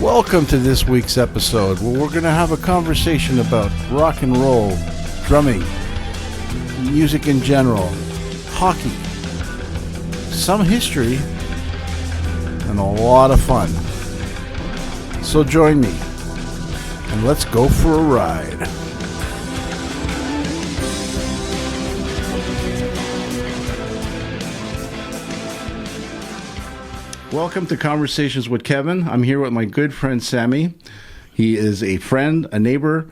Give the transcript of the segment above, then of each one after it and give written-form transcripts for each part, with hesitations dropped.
Welcome to this week's episode where we're going to have a conversation about rock and roll, drumming, music in general, hockey, some history, and a lot of fun. So join me and let's go for a ride. Welcome to Conversations with Kevin. I'm here with my good friend Sammy. He is a friend, a neighbor,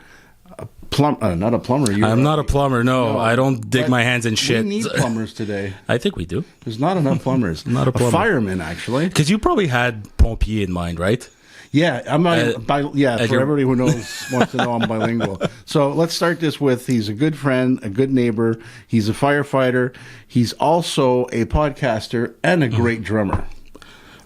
not a plumber. I'm not a plumber, no. I don't dig my hands in shit. We need plumbers today. I think we do. There's not enough plumbers. Not a plumber. A fireman, actually. Because you probably had pompier in mind, right? Yeah, for everybody who wants to know, I'm bilingual. So let's start this with, he's a good friend, a good neighbor. He's a firefighter. He's also a podcaster and a great drummer.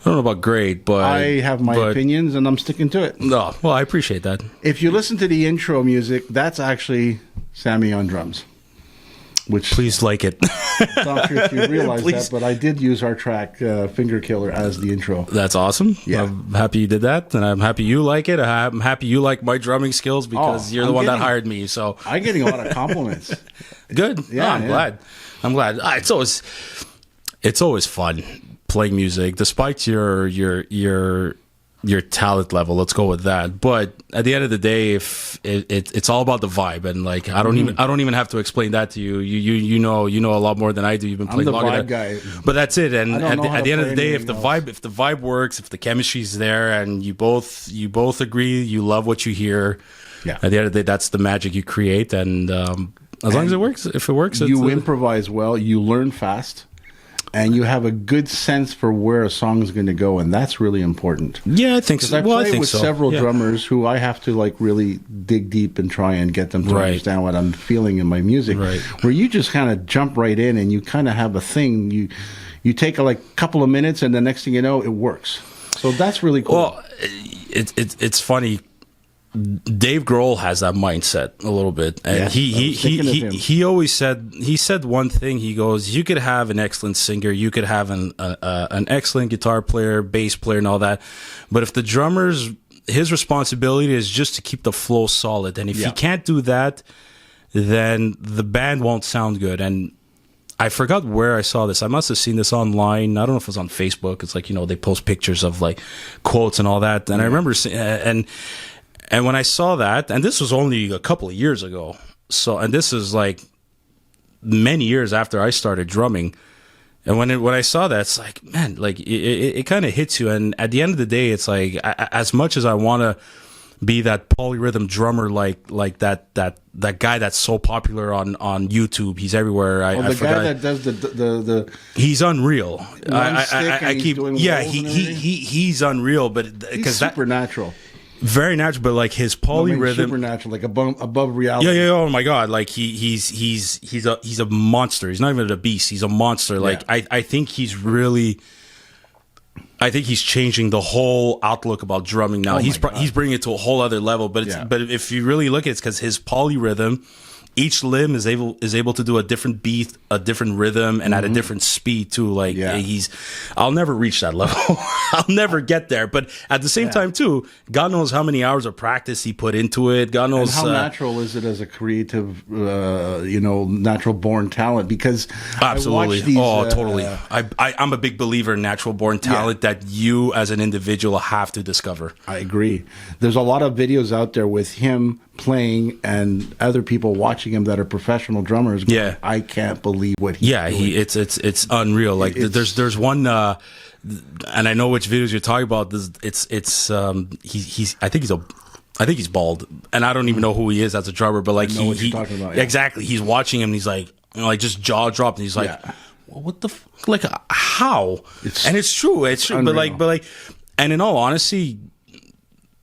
I don't know about great, but I have my opinions, and I'm sticking to it. No, well, I appreciate that. If you listen to the intro music, that's actually Sammy on drums. Which please like it. I'm not sure if you realize that, but I did use our track "Finger Killer" as the intro. That's awesome. Yeah. I'm happy you did that, and I'm happy you like it. I'm happy you like my drumming skills because you're the one that hired me. So I'm getting a lot of compliments. Good. Yeah, I'm glad. I'm glad. It's always fun playing music, despite your talent level. Let's go with that. But at the end of the day, if it's all about the vibe, and like I don't even have to explain that to you. You know a lot more than I do. You've been playing longer. I'm the vibe guy. But that's it. And at the end of the day, if the vibe works, if the chemistry's there, and you both agree, you love what you hear. Yeah. At the end of the day, that's the magic you create. And as long as it works, if it works, you improvise well. You learn fast. And you have a good sense for where a song is going to go, and that's really important. Yeah, I think so. I play with several drummers who I have to like really dig deep and try and get them to understand what I'm feeling in my music. Right. Where you just kind of jump right in and you kind of have a thing. You take a couple of minutes, and the next thing you know, it works. So that's really cool. Well, it's funny. Dave Grohl has that mindset a little bit, and he always said one thing. He goes, "You could have an excellent singer, you could have an excellent guitar player, bass player, and all that, but if the drummer's his responsibility is just to keep the flow solid, and if he can't do that, then the band won't sound good." And I forgot where I saw this. I must have seen this online. I don't know if it was on Facebook. It's like, they post pictures of like quotes and all that, and I remember seeing, and when I saw that, and this was only a couple of years ago, and this is like many years after I started drumming, and when I saw that, it's like, man, like it kind of hits you. And at the end of the day, it's like, as much as I want to be that polyrhythm drummer, like that guy that's so popular on YouTube, he's everywhere. The guy that does the he's unreal. He's unreal, but because supernatural. Very natural, but like his polyrhythm, supernatural, like above reality. Yeah. Oh my God, like he's a monster. He's not even a beast. He's a monster. Like I think he's changing the whole outlook about drumming now. He's bringing it to a whole other level. But if you really look at it, it's because his polyrhythm, each limb is able to do a different beat, a different rhythm, and at a different speed too. Like I'll never reach that level. I'll never get there. But at the same time too, God knows how many hours of practice he put into it. God knows how natural is it as a creative, natural born talent. Because absolutely, totally. I'm a big believer in natural born talent that you as an individual have to discover. I agree. There's a lot of videos out there with him playing and other people watching him that are professional drummers. Going, I can't believe what he's doing. It's unreal. Like there's one, and I know which videos you're talking about. I think he's bald, and I don't even know who he is as a drummer. But like what you're talking about. Exactly. He's watching him, and he's like, just jaw dropped, and he's like, well, what the like how? And it's true. Unreal. But like, and in all honesty,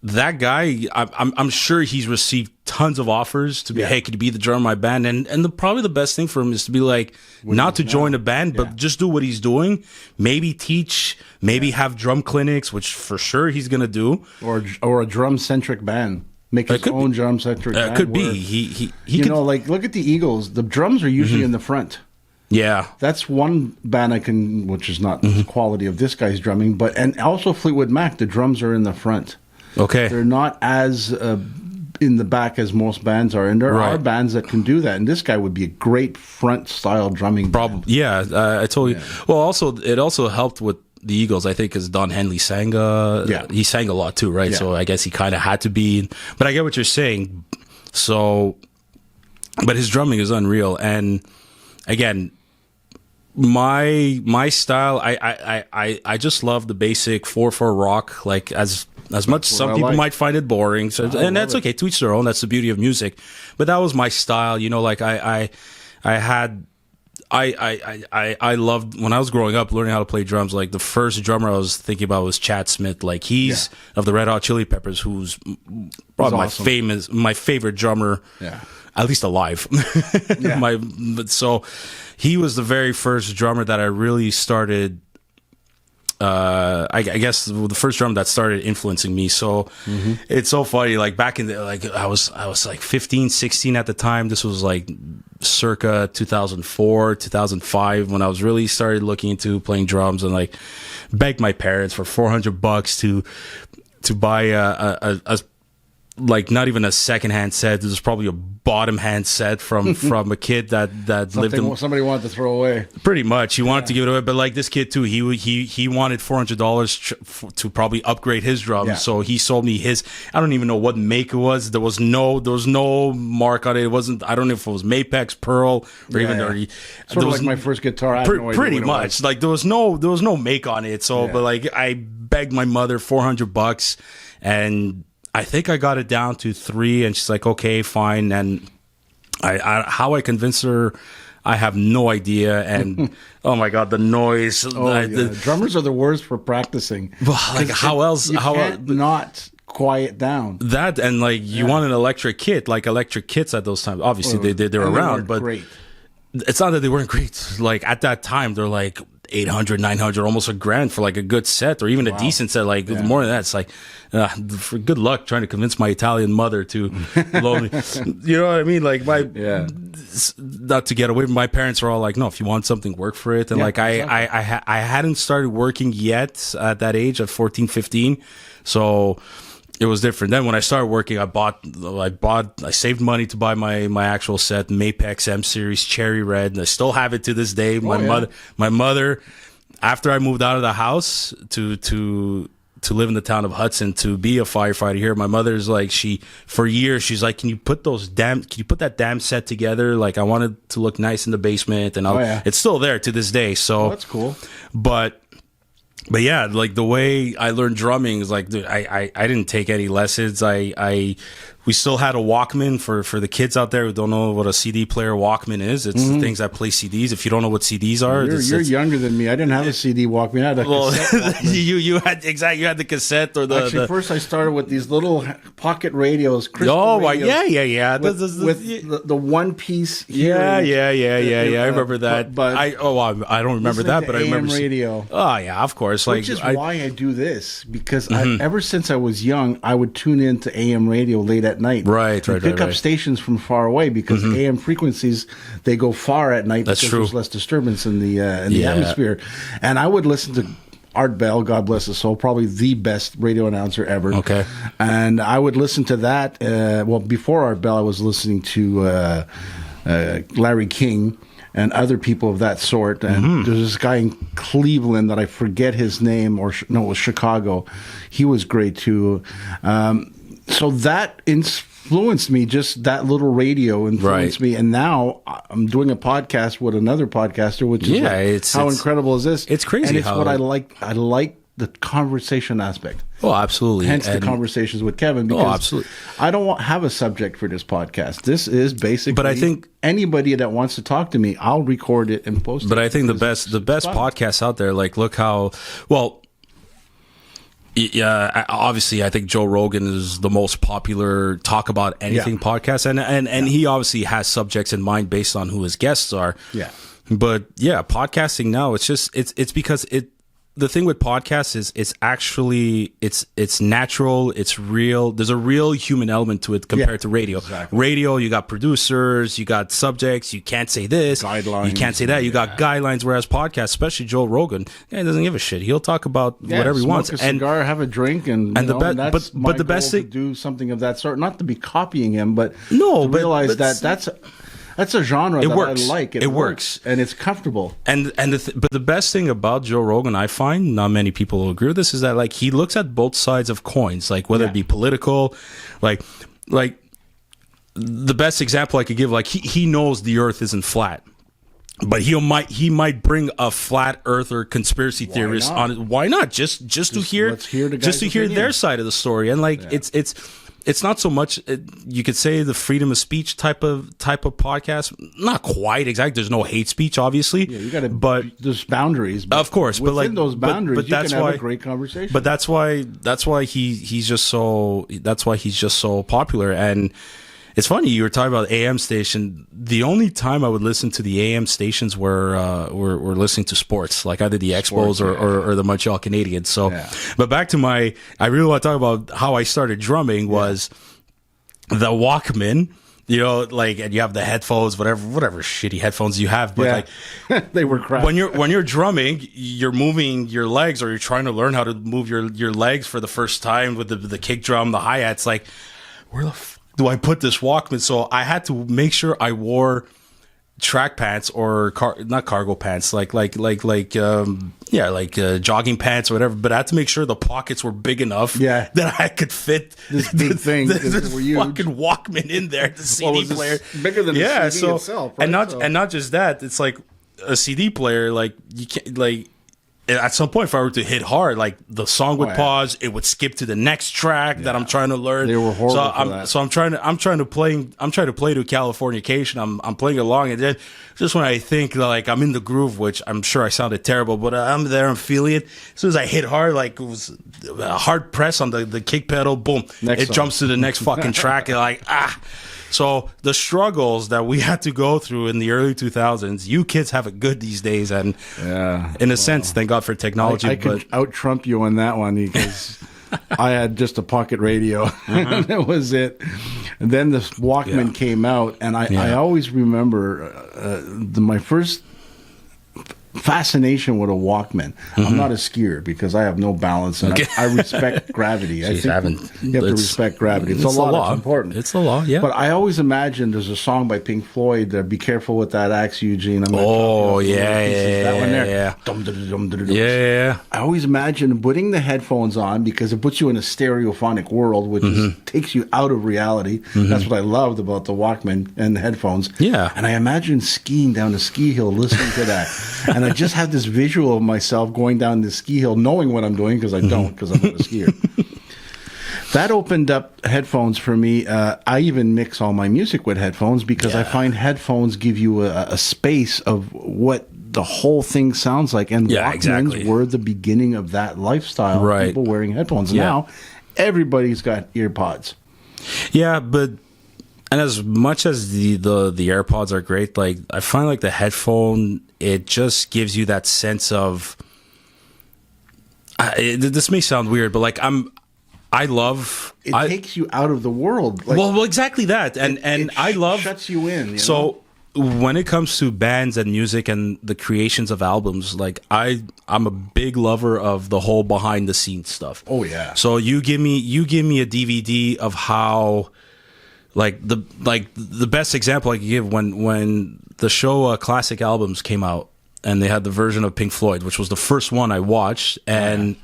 that guy, I'm sure he's received tons of offers to be, hey, could you be the drummer of my band? And probably the best thing for him is to be like, not to join a band, but just do what he's doing. Maybe teach, maybe have drum clinics, which for sure he's going to do. Or a drum-centric band. Make his own drum-centric band. Could be. He like, look at the Eagles. The drums are usually in the front. Yeah. That's one band which is not the quality of this guy's drumming, and also Fleetwood Mac, the drums are in the front. Okay. They're not as in the back as most bands are, and there are bands that can do that. And this guy would be a great front style drumming. Probably, yeah. I told you. Well, also it also helped with the Eagles, I think, because Don Henley sang. He sang a lot too, right? Yeah. So I guess he kind of had to be. But I get what you're saying. So, but his drumming is unreal, and again, my style, I just love the basic 4/4 rock, like as much. Some people might find it boring, so, and that's okay. To each their own. That's the beauty of music. But that was my style, you know. Like I loved when I was growing up learning how to play drums. Like the first drummer I was thinking about was Chad Smith. Like he's of the Red Hot Chili Peppers, who's probably my favorite drummer. Yeah. At least alive. So he was the very first drummer that I really started. I guess the first drum that started influencing me. So it's so funny. Like back in the, like I was like 15, 16 at the time. This was like circa 2004, 2005 when I was really started looking into playing drums, and like begged my parents for $400 to buy a like not even a secondhand set. This was probably a bottom hand set from a kid that lived in, somebody wanted to throw away. Pretty much, he wanted to give it away. But like this kid too, he wanted $400 to probably upgrade his drums. Yeah. So he sold me his. I don't even know what make it was. There was no mark on it. It wasn't. I don't know if it was Mapex, Pearl, or even. Or, sort of like my first guitar. I had no idea pretty much. Like there was no make on it. So, but like I begged my mother $400, and I think I got it down to 3, and she's like, okay, fine. And how I convinced her, I have no idea. And oh my God, the noise. Drummers are the worst for practicing. Like how else? You can't not quiet down. That, and like you want an electric kit, like electric kits at those times. Obviously they're around, but great. It's not that they weren't great. Like at that time, they're like 800, 900, almost $1,000 for like a good set, or even a decent set. Like more than that, it's like for good luck trying to convince my Italian mother to loan me. You know what I mean? Like not to get away. My parents are all like, no, if you want something, work for it. And like I hadn't started working yet at that age, at 14, 15. So it was different. Then when I started working, I saved money to buy my actual set, Mapex M Series Cherry Red, and I still have it to this day. My mother, after I moved out of the house to live in the town of Hudson to be a firefighter here, my mother's like, for years she's like, can you put that damn set together? Like I wanted to look nice in the basement, and it's still there to this day. So that's cool. But yeah, like the way I learned drumming is like, dude, I didn't take any lessons. We still had a Walkman for the kids out there who don't know what a CD player Walkman is. It's the things that play CDs. If you don't know what CDs are, you're younger than me. I didn't have a CD Walkman. I had a cassette Walkman. You had the cassette or first I started with these little pocket radios. Yeah. With the one piece. Yeah. I remember that. But I don't remember that, but I remember radio. Oh yeah, of course. Which is why I do this, because ever since I was young, I would tune into AM radio late at night. Right. Pick up stations from far away, because AM frequencies, they go far at night. That's because true. There's less disturbance in the atmosphere. And I would listen to Art Bell, God bless his soul, probably the best radio announcer ever. Okay. And I would listen to that. Before Art Bell, I was listening to Larry King and other people of that sort. And there's this guy in Cleveland that I forget his name, it was Chicago. He was great too. So that influenced me, just that little radio influenced me. And now I'm doing a podcast with another podcaster, which is how incredible is this? It's crazy. And it's what I like. I like the conversation aspect. Oh, absolutely. Hence the conversations with Kevin. Because absolutely. I don't have a subject for this podcast. This is basically. But I think anybody that wants to talk to me, I'll record it and post it. But I think the best podcasts out there, like look how well. Yeah, obviously, I think Joe Rogan is the most popular talk about anything podcast, and he obviously has subjects in mind based on who his guests are. Yeah, but yeah, podcasting now, it's because the thing with podcasts is it's natural, it's real. There's a real human element to it compared to radio. Exactly. Radio, you got producers, you got subjects, you can't say this, guidelines, you can't say that, you got guidelines. Whereas podcasts, especially Joe Rogan, he doesn't give a shit. He'll talk about whatever he wants. Smoke a cigar, have a drink, and the best thing, do something of that sort. Not to be copying him, but to realize that's a genre that works. I like. It works, and it's comfortable. But the best thing about Joe Rogan, I find, not many people will agree with this, is that like he looks at both sides of coins, like whether it be political, like the best example I could give, like he knows the Earth isn't flat. But he might bring a flat earther conspiracy theorist on it. Why not? Just to hear their side of the story. And like it's not so much, you could say, the freedom of speech type of podcast. Not quite exactly. There's no hate speech, obviously. Yeah, you got to. But there's boundaries. Of course, but like those boundaries, but that's you can why, have a great conversation. But that's why he's just so popular. And it's funny, you were talking about AM station. The only time I would listen to the AM stations were listening to sports, like either the Expos or the Montreal Canadiens. So, but back to I really want to talk about how I started drumming was the Walkman. You know, like, and you have the headphones, whatever shitty headphones you have, but like they were crap. When you're drumming, you're moving your legs, or you're trying to learn how to move your legs for the first time with the kick drum, the hi-hats. Like, where the do I put this Walkman? So I had to make sure I wore track pants or not cargo pants, like jogging pants or whatever. But I had to make sure the pockets were big enough that I could fit this big thing, this fucking Walkman in there. The CD player bigger than the CD itself, right? And not just that. It's like a CD player. Like you can't like. At some point, if I were to hit hard, like the song would pause, it would skip to the next track that I'm trying to learn. They were horrible. So I'm trying to play to Californication. I'm playing along, and then just when I think like I'm in the groove, which I'm sure I sounded terrible, but I'm there, I'm feeling it. As soon as I hit hard, like it was a hard press on the kick pedal, boom, it jumps to the next fucking track, and like So the struggles that we had to go through in the early 2000s, you kids have it good these days, and in a sense, thank God for technology. I could out-Trump you on that one because I had just a pocket radio, and that was it. And then this Walkman came out, and I always remember my first fascination with a Walkman. I'm not a skier because I have no balance, and I respect gravity. Jeez, I think you have to respect gravity. It's a law. It's important. It's the law, yeah. But I always imagined there's a song by Pink Floyd, Be Careful with That Axe, Eugene. That one there. Yeah. I always imagined putting the headphones on because it puts you in a stereophonic world, which takes you out of reality. That's what I loved about the Walkman and the headphones. Yeah. And I imagined skiing down the ski hill listening to that. And I just have this visual of myself going down the ski hill, knowing what I'm doing, because I don't, because I'm not a skier. That opened up headphones for me. I even mix all my music with headphones because I find headphones give you a space of what the whole thing sounds like. And Walkmans were the beginning of that lifestyle. Right. People wearing headphones. Now, everybody's got ear pods. Yeah, but... And as much as the AirPods are great, like I find like the headphone, it just gives you that sense of. This may sound weird, but like it takes you out of the world. Like, well, exactly that, and I love shuts you in. You know? When it comes to bands and music and the creations of albums, like I'm a big lover of the whole behind the scenes stuff. Oh yeah. So you give me a DVD of how. Like the best example I could give when the show Classic Albums came out and they had the version of Pink Floyd, which was the first one I watched, and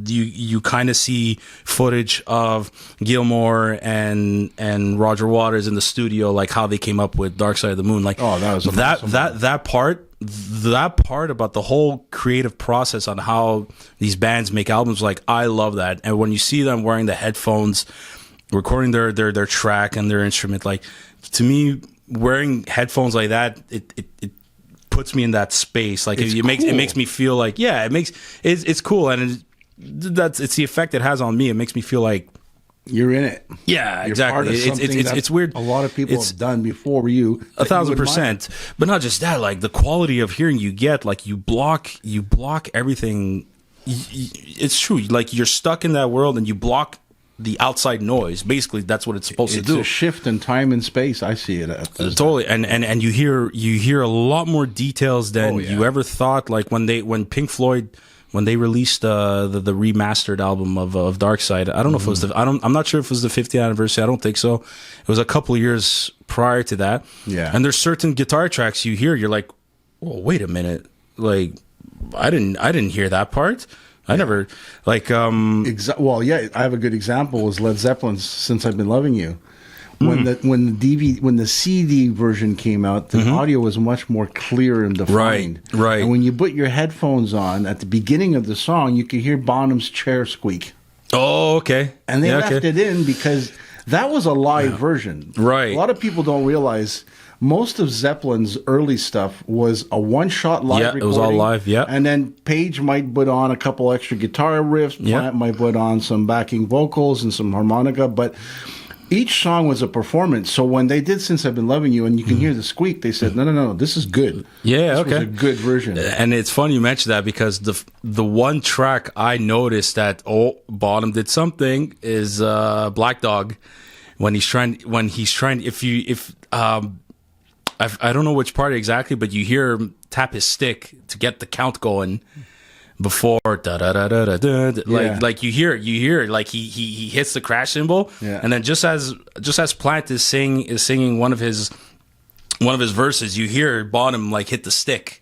you kind of see footage of Gilmour and Roger Waters in the studio, like how they came up with Dark Side of the Moon. Like that was amazing. that part about the whole creative process on how these bands make albums, like I love that. And when you see them wearing the headphones, recording their track and their instrument, like to me, wearing headphones like that, it puts me in that space. Like it makes me feel like it's cool, and it's the effect it has on me. It makes me feel like you're in it. Yeah, you're exactly. It's weird. A lot of people have done before you. 1,000%. But not just that. Like the quality of hearing you get, like you block everything it's true. Like, you're stuck in that world and you block the outside noise. Basically, that's what it's supposed to do. It's a shift in time and space. I see it totally. And you hear a lot more details than you ever thought. Like when Pink Floyd, when they released the remastered album of Dark Side, I don't know if it was I'm not sure if it was the 50th anniversary. I don't think so. It was a couple of years prior to that. Yeah. And there's certain guitar tracks you hear, you're like, well, wait a minute, like I didn't hear that part. I never like well, yeah, I have a good example was Led Zeppelin's "Since I've Been Loving You." When the CD version came out, the audio was much more clear and defined. Right. And when you put your headphones on at the beginning of the song, you could hear Bonham's chair squeak. Oh, okay. And they left it in because that was a live version. Right. A lot of people don't realize most of Zeppelin's early stuff was a one-shot live recording. Yeah, it was all live, yeah. And then Page might put on a couple extra guitar riffs, Plant might put on some backing vocals and some harmonica, but each song was a performance. So when they did "Since I've Been Loving You" and you can hear the squeak, they said, no, this is good. Yeah, this was a good version. And it's funny you mentioned that because the one track I noticed that Bonham did something is Black Dog when he's trying I don't know which part exactly, but you hear him tap his stick to get the count going before da da da da da da. Like you hear like he hits the crash cymbal, and then just as Plant is singing one of his verses, you hear Bonham like hit the stick.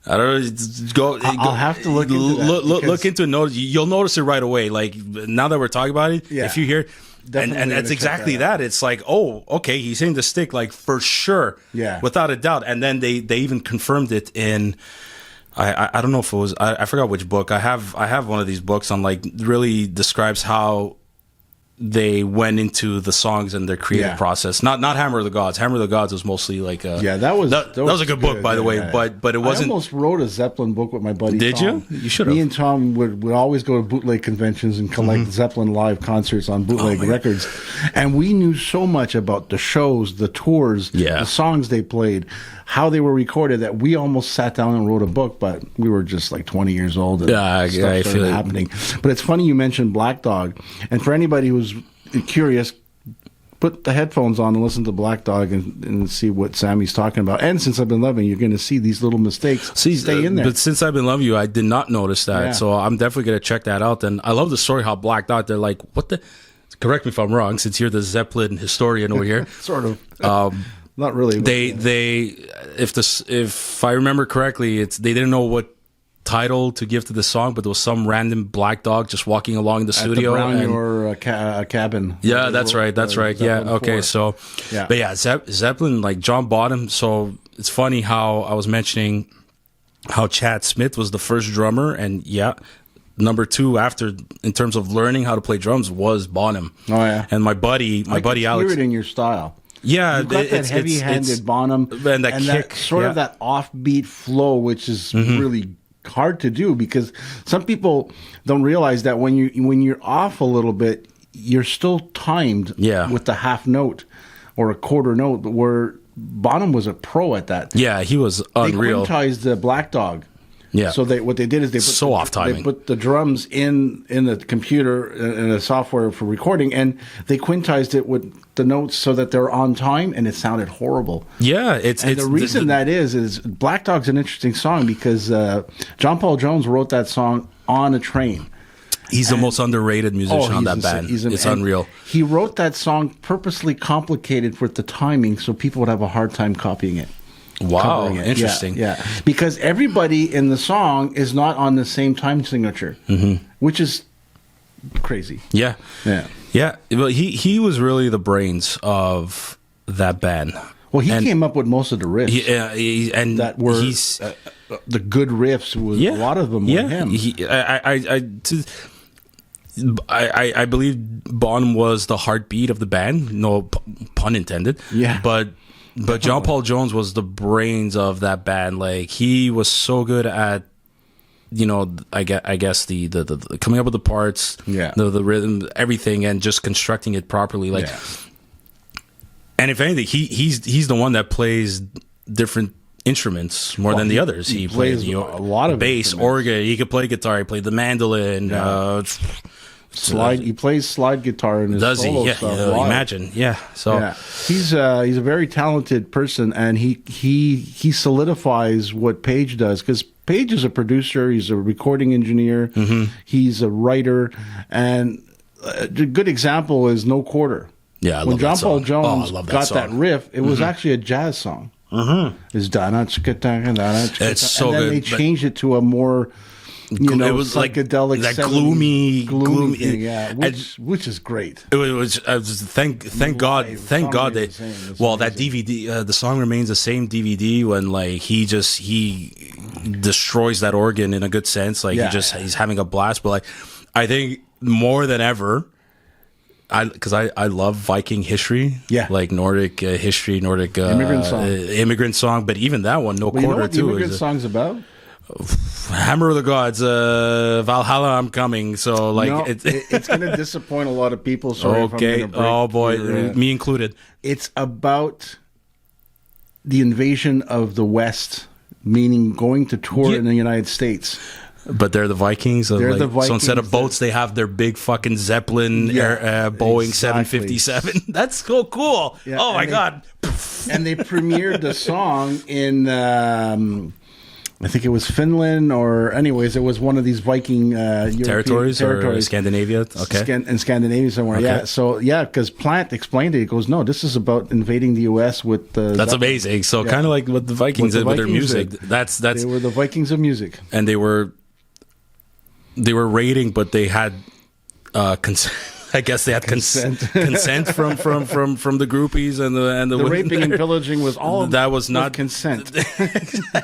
I don't know. I'll have to look into that. Look into it. You'll notice it right away. Like now that we're talking about it, if you hear. And that's exactly that. It's like, oh, okay, he's hitting the stick, like for sure, without a doubt. And then they even confirmed it in, I don't know if it was, I forgot which book. I have one of these books on like really describes how they went into the songs and their creative process. Not Hammer of the Gods. Hammer of the Gods was mostly like that was a good book, by the way. But it wasn't. I almost wrote a Zeppelin book with my buddy. Did Tom. You should have. Me and Tom would always go to bootleg conventions and collect Zeppelin live concerts on bootleg records, and we knew so much about the shows, the tours, the songs they played, how they were recorded that we almost sat down and wrote a book. But we were just like 20 years old. And I feel happening. But it's funny you mentioned Black Dog, and for anybody who's curious, put the headphones on and listen to Black Dog and see what Sammy's talking about. And Since I've Been Loving You, you're going to see these little mistakes stay in there. But Since I've Been Loving You, I did not notice that. So I'm definitely going to check that out. And I love the story how Black Dog, they're like, what the... Correct me if I'm wrong, since you're the Zeppelin historian over here. Sort of. Not really. If I remember correctly, they didn't know what title to give to the song, but there was some random black dog just walking along the studio or a cabin. Yeah, that's right. Yeah, okay. So, but yeah, Zeppelin, like John Bonham. So it's funny how I was mentioning how Chad Smith was the first drummer, and number two after in terms of learning how to play drums was Bonham. Oh yeah, and my buddy Alex. Hear it in your style. Yeah, you've got that heavy-handed Bonham and that kick, that sort of that offbeat flow, which is really hard to do because some people don't realize that when you're off a little bit, you're still timed with the half note or a quarter note. Where Bonham was a pro at that. Yeah, he was unreal. They quintized the Black Dog. Yeah. So what they did is they put the drums in the computer and the software for recording, and they quintized it with the notes so that they're on time, and it sounded horrible. Yeah, the reason that is Black Dog's an interesting song because John Paul Jones wrote that song on a train. He's the most underrated musician on that band. It's unreal. He wrote that song purposely complicated with the timing so people would have a hard time copying it. Wow, interesting. Yeah, because everybody in the song is not on the same time signature, which is crazy. Yeah. Well, he was really the brains of that band. Well, he came up with most of the riffs. The good riffs. A lot of them were him. I believe Bonham was the heartbeat of the band. No pun intended. Yeah, But John Paul Jones was the brains of that band. Like he was so good at, I guess the coming up with the parts, the rhythm, everything, and just constructing it properly. And if anything, he's the one that plays different instruments more than the others. He plays played a lot of bass, organ. He could play guitar. He played the mandolin. Yeah. He plays slide guitar in his solo stuff. Imagine, yeah. So yeah. He's a very talented person, and he solidifies what Page does, because Page is a producer. He's a recording engineer. Mm-hmm. He's a writer, and a good example is No Quarter. Yeah, when John Paul Jones got that riff, it was actually a jazz song. Mm-hmm. It's so good. And then they changed it to a more, it was psychedelic, that gloomy thing, yeah, which is great. It was thank God that that DVD, the song remains the same DVD when he destroys that organ in a good sense, he's having a blast. But I think more than ever, because I love Viking history, Nordic history, Nordic immigrant song. But even that one, No Quarter, you know what the immigrant song's about? Hammer of the Gods, Valhalla, I'm coming. So it's going to disappoint a lot of people. Sorry if I'm gonna break oh boy, me included. It's about the invasion of the West, meaning going to tour in the United States. But they're the Vikings. So instead of boats, they have their big fucking Zeppelin Boeing 757. That's so cool. Yeah, oh my God. And they premiered the song in, I think it was Finland, or anyways, it was one of these Viking territories or Scandinavia. Okay. In Scandinavia somewhere. Okay. Yeah. So, because Plant explained it. He goes, no, this is about invading the U.S. with the... That's amazing. So kind of like what the Vikings did with their music. That's They were the Vikings of music. And they were raiding, but they had I guess they had consent from the groupies and the raping and pillaging was all that was not consent.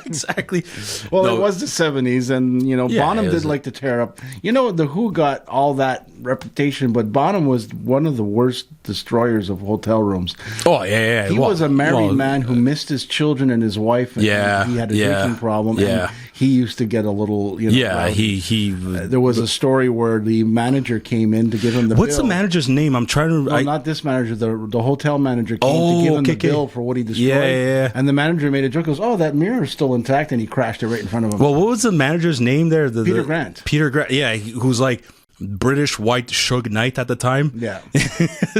Exactly. Well, it was the 70s, and Bonham did like to tear up. The Who got all that reputation, but Bonham was one of the worst destroyers of hotel rooms. Oh yeah. He was a married man who missed his children and his wife. And he had a drinking problem. Yeah. And he used to get a little. There was a story where the manager came in to give him the bill. What's the manager's name? I'm trying to... No, not this manager. The hotel manager came to give him the bill for what he destroyed. Yeah. And the manager made a joke. Goes, that mirror is still intact, and he crashed it right in front of him. Well, what was the manager's name there? Peter Grant. Peter Grant. Yeah, who's like British white Suge Knight at the time. Yeah.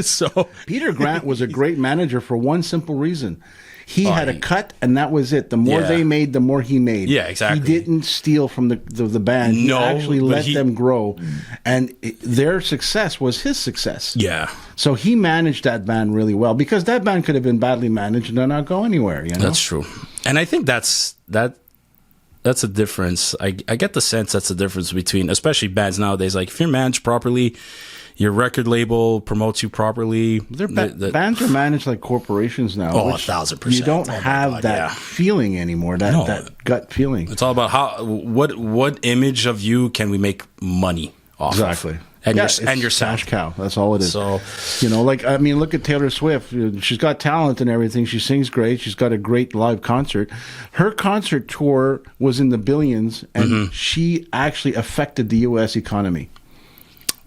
So Peter Grant was a great manager for one simple reason. He had a cut, and that was it. The more they made, the more he made. Yeah, exactly. He didn't steal from the band. He actually let them grow. And their success was his success. Yeah. So he managed that band really well, because that band could have been badly managed and not go anywhere. That's true. And I think that's a difference. I get the sense that's the difference between, especially bands nowadays. Like, if you're managed properly, your record label promotes you properly. Bands are managed like corporations now. 1,000%. You don't have that feeling anymore, that gut feeling. It's all about what image of you can we make money off exactly. of. And your sound. Cash cow. That's all it is. So, look at Taylor Swift. She's got talent and everything. She sings great. She's got a great live concert. Her concert tour was in the billions, and she actually affected the U.S. economy.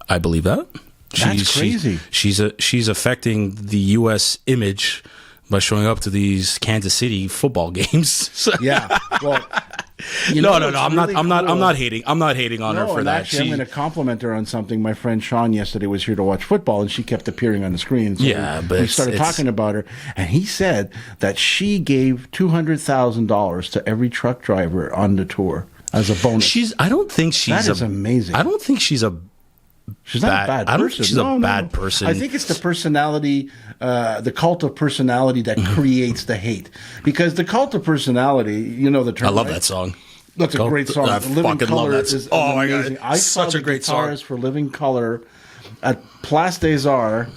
I believe that. That's crazy. She's affecting the U.S. image by showing up to these Kansas City football games. Yeah. Well, no. I'm not hating on her for that. Actually, I'm going to compliment her on something. My friend Sean yesterday was here to watch football, and she kept appearing on the screen. So but we started talking about her, and he said that she gave $200,000 to every truck driver on the tour as a bonus. That is amazing. I don't think she's a She's not a bad person. I don't think she's a bad person. I think it's the personality, the cult of personality that creates the hate. Because the cult of personality, the term. I love that song. That's a great song. Living Colour is oh my amazing. God. Such a great song. For Living Colour at Place des Arts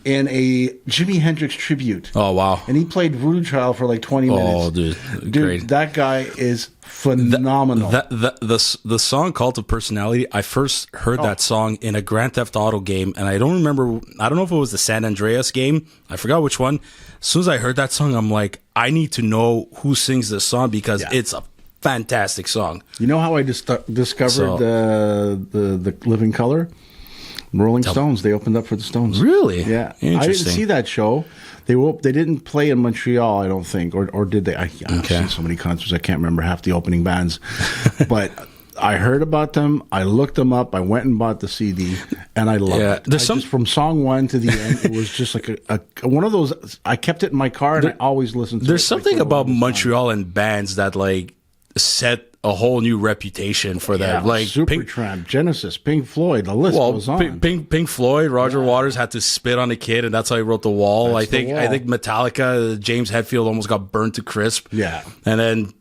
in a Jimi Hendrix tribute. Oh, wow. And he played Voodoo Child for like 20 minutes. Oh, dude. Great. That guy is phenomenal. The song Cult of Personality, I first heard that song in a Grand Theft Auto game, and I don't know if it was the San Andreas game. I forgot which one. As soon as I heard that song, I'm like, I need to know who sings this song, because it's a fantastic song. You know how I discovered the Living Colour? Rolling Stones. They opened up for the Stones. Really? Yeah. I didn't see that show. They didn't play in Montreal, I don't think, or did they? I've seen so many concerts, I can't remember half the opening bands. But I heard about them. I looked them up. I went and bought the CD, and I loved it. Just from song one to the end, it was just like a one of those. I kept it in my car, and I always listened to it. There's something about Montreal and bands that like set a whole new reputation for that. Like Supertramp, Genesis, Pink Floyd, the list goes on. Pink Floyd, Roger Waters had to spit on a kid, and that's how he wrote The Wall. I think Metallica, James Hetfield almost got burnt to crisp. Yeah. And then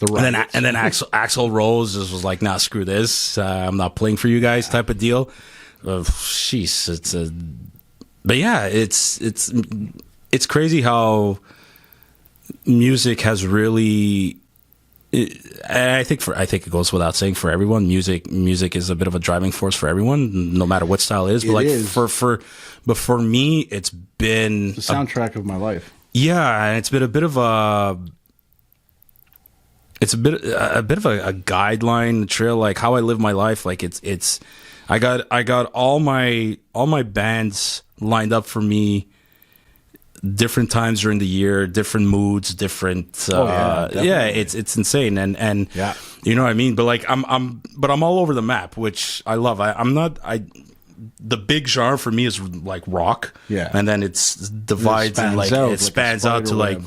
Axl Rose was like, nah, screw this. I'm not playing for you guys type of deal. Jeez, but yeah, it's crazy how music has really, I think it goes without saying for everyone, music is a bit of a driving force for everyone, no matter what style it is. But for me, it's been the soundtrack of my life. Yeah, and it's been a bit of a guideline trail, like how I live my life. Like I got all my bands lined up for me, different times during the year, different moods, different it's insane, and you know what I mean. But like I'm all over the map, which I love. The big genre for me is like rock, and then it's divides and like it spans out to like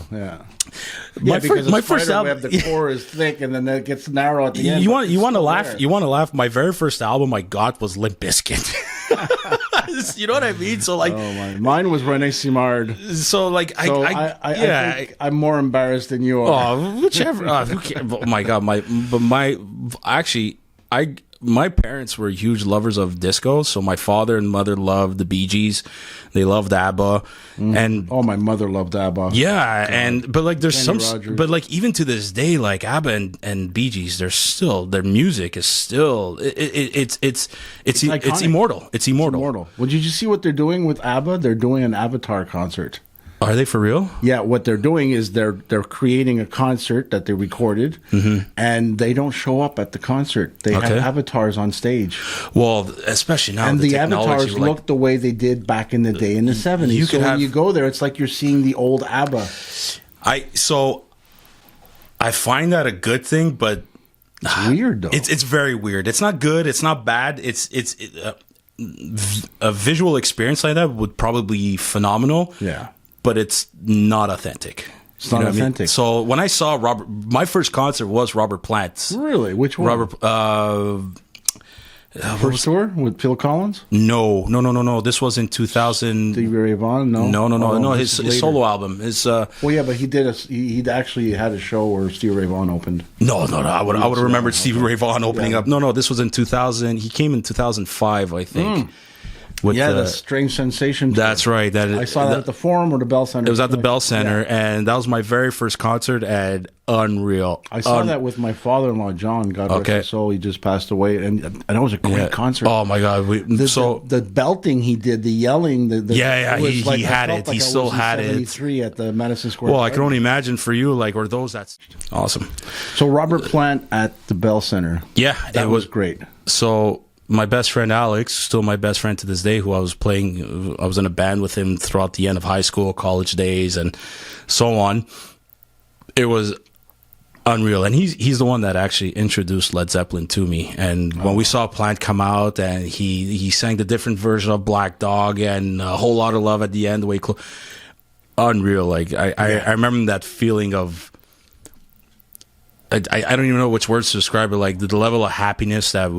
my first album, the core is thick and then it gets narrow at the end. You want to laugh? You want to laugh? My very first album I got was Limp Bizkit. You know what I mean? So like, mine was René Simard. So like, I think I'm more embarrassed than you are. Oh, whichever. Who cares? Oh my god, my parents were huge lovers of disco, so my father and mother loved the Bee Gees. They loved ABBA, and my mother loved ABBA. Yeah, but like there's Kenny some, Rogers. but like even to this day, like ABBA and Bee Gees, their music is still it's immortal. It's immortal. Well, did you see what they're doing with ABBA? They're doing an Avatar concert. Are they for real? Yeah, what they're doing is they're creating a concert that they recorded, and they don't show up at the concert. They have avatars on stage. Well, especially now, and the avatars look the way they did back in the day in the 70s. So when you go there, it's like you're seeing the old ABBA. I find that a good thing, but it's weird though. It's very weird. It's not good. It's not bad. It's a visual experience like that would probably be phenomenal. Yeah. But it's not authentic. It's not authentic. I mean? So when I saw my first concert was Robert Plant. Really? Which one? First tour with Phil Collins? No. This was in 2000. Stevie Ray Vaughan? No. His solo album. Well, yeah, but he actually had a show where Stevie Ray Vaughan opened. No. I would have remembered Stevie Ray Vaughan opening up. No. This was in 2000. He came in 2005, I think. The Strange Sensation tour. That's right. I saw that at the Forum or the Bell Center. It was at the Bell Center, and that was my very first concert, and unreal. I saw that with my father-in-law, John. God rest his soul. He just passed away, and that was a great concert. Oh my God! The belting he did, the yelling, he had it. He still had it. 73 at the Madison Square. Well, I can only imagine for you, or those. That's awesome. So Robert Plant at the Bell Center. Yeah, that was great. So. My best friend Alex, still my best friend to this day, who I was in a band with him throughout the end of high school, college days, and so on. It was unreal, and he's the one that actually introduced Led Zeppelin to me. And when we saw Plant come out, and he sang the different version of Black Dog and A Whole Lot of Love at the end, the way unreal. Like I remember that feeling of. I don't even know which words to describe it. Like the level of happiness that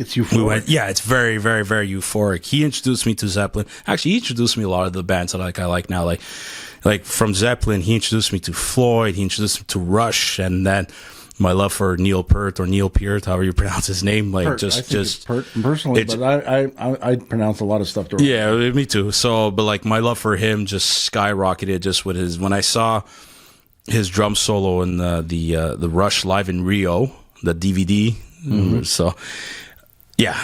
It's euphoric. It's very, very, very euphoric. He introduced me to Zeppelin. Actually, he introduced me a lot of the bands that I like now. Like from Zeppelin, he introduced me to Floyd. He introduced me to Rush, and then my love for Neil Peart or Neil Peart, however you pronounce his name. Like Peart. Just Peart personally, but I pronounce a lot of stuff. Yeah, me too. So, but like my love for him just skyrocketed just with when I saw his drum solo in the Rush Live in Rio, the DVD. So. Yeah,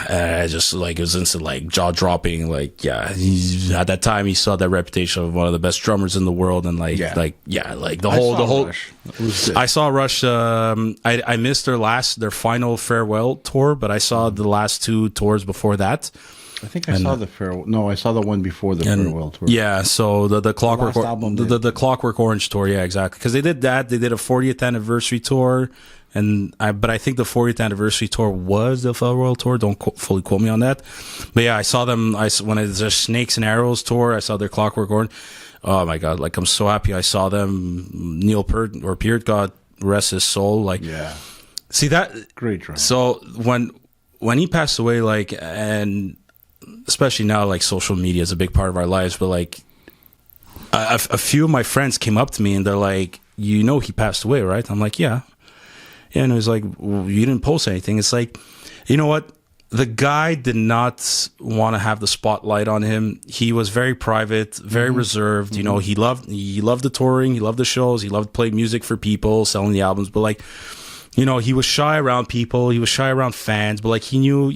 I just it was instant jaw dropping. At that time he saw that reputation of one of the best drummers in the world, and the whole. Rush. I saw Rush. I missed their final farewell tour, but I saw the last two tours before that. I think I saw the farewell. No, I saw the one before the farewell tour. Yeah, so the Clockwork album the Clockwork Orange tour. Yeah, exactly. Because they did that. They did a 40th anniversary tour, but I think the 40th anniversary tour was the farewell tour. Don't fully quote me on that. But yeah, I saw them. When it was their Snakes and Arrows tour, I saw their Clockwork Orange. Oh my God! Like, I'm so happy I saw them. Neil Peart, God rest his soul. Like, yeah. See that great drummer. So when he passed away, like, and especially now, like, social media is a big part of our lives, but like a few of my friends came up to me and they're like, he passed away, right? I'm like, yeah. And it was like, well, you didn't post anything. It's like, you know what? The guy did not want to have the spotlight on him. He was very private, very reserved. You know, he loved the touring, he loved the shows, he loved playing music for people, selling the albums, but like, you know, he was shy around people. He was shy around fans, but like he knew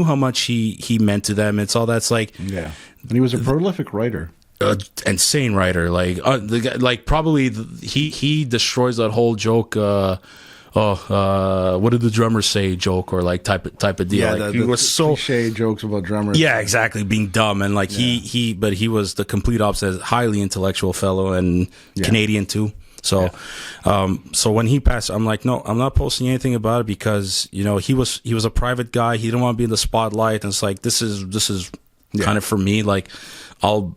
how much he meant to them. It's all that's like, yeah. And he was a prolific writer, insane writer. Like the guy, like probably he destroys that whole joke. What did the drummers say? Joke or like type of deal. Yeah, like, he was so cliche jokes about drummers. Yeah, exactly, being dumb and like but he was the complete opposite. Highly intellectual fellow and Canadian too. So, so when he passed, I'm like, no, I'm not posting anything about it because, you know, he was a private guy. He didn't want to be in the spotlight. And it's like, this is kind of for me. Like, I'll,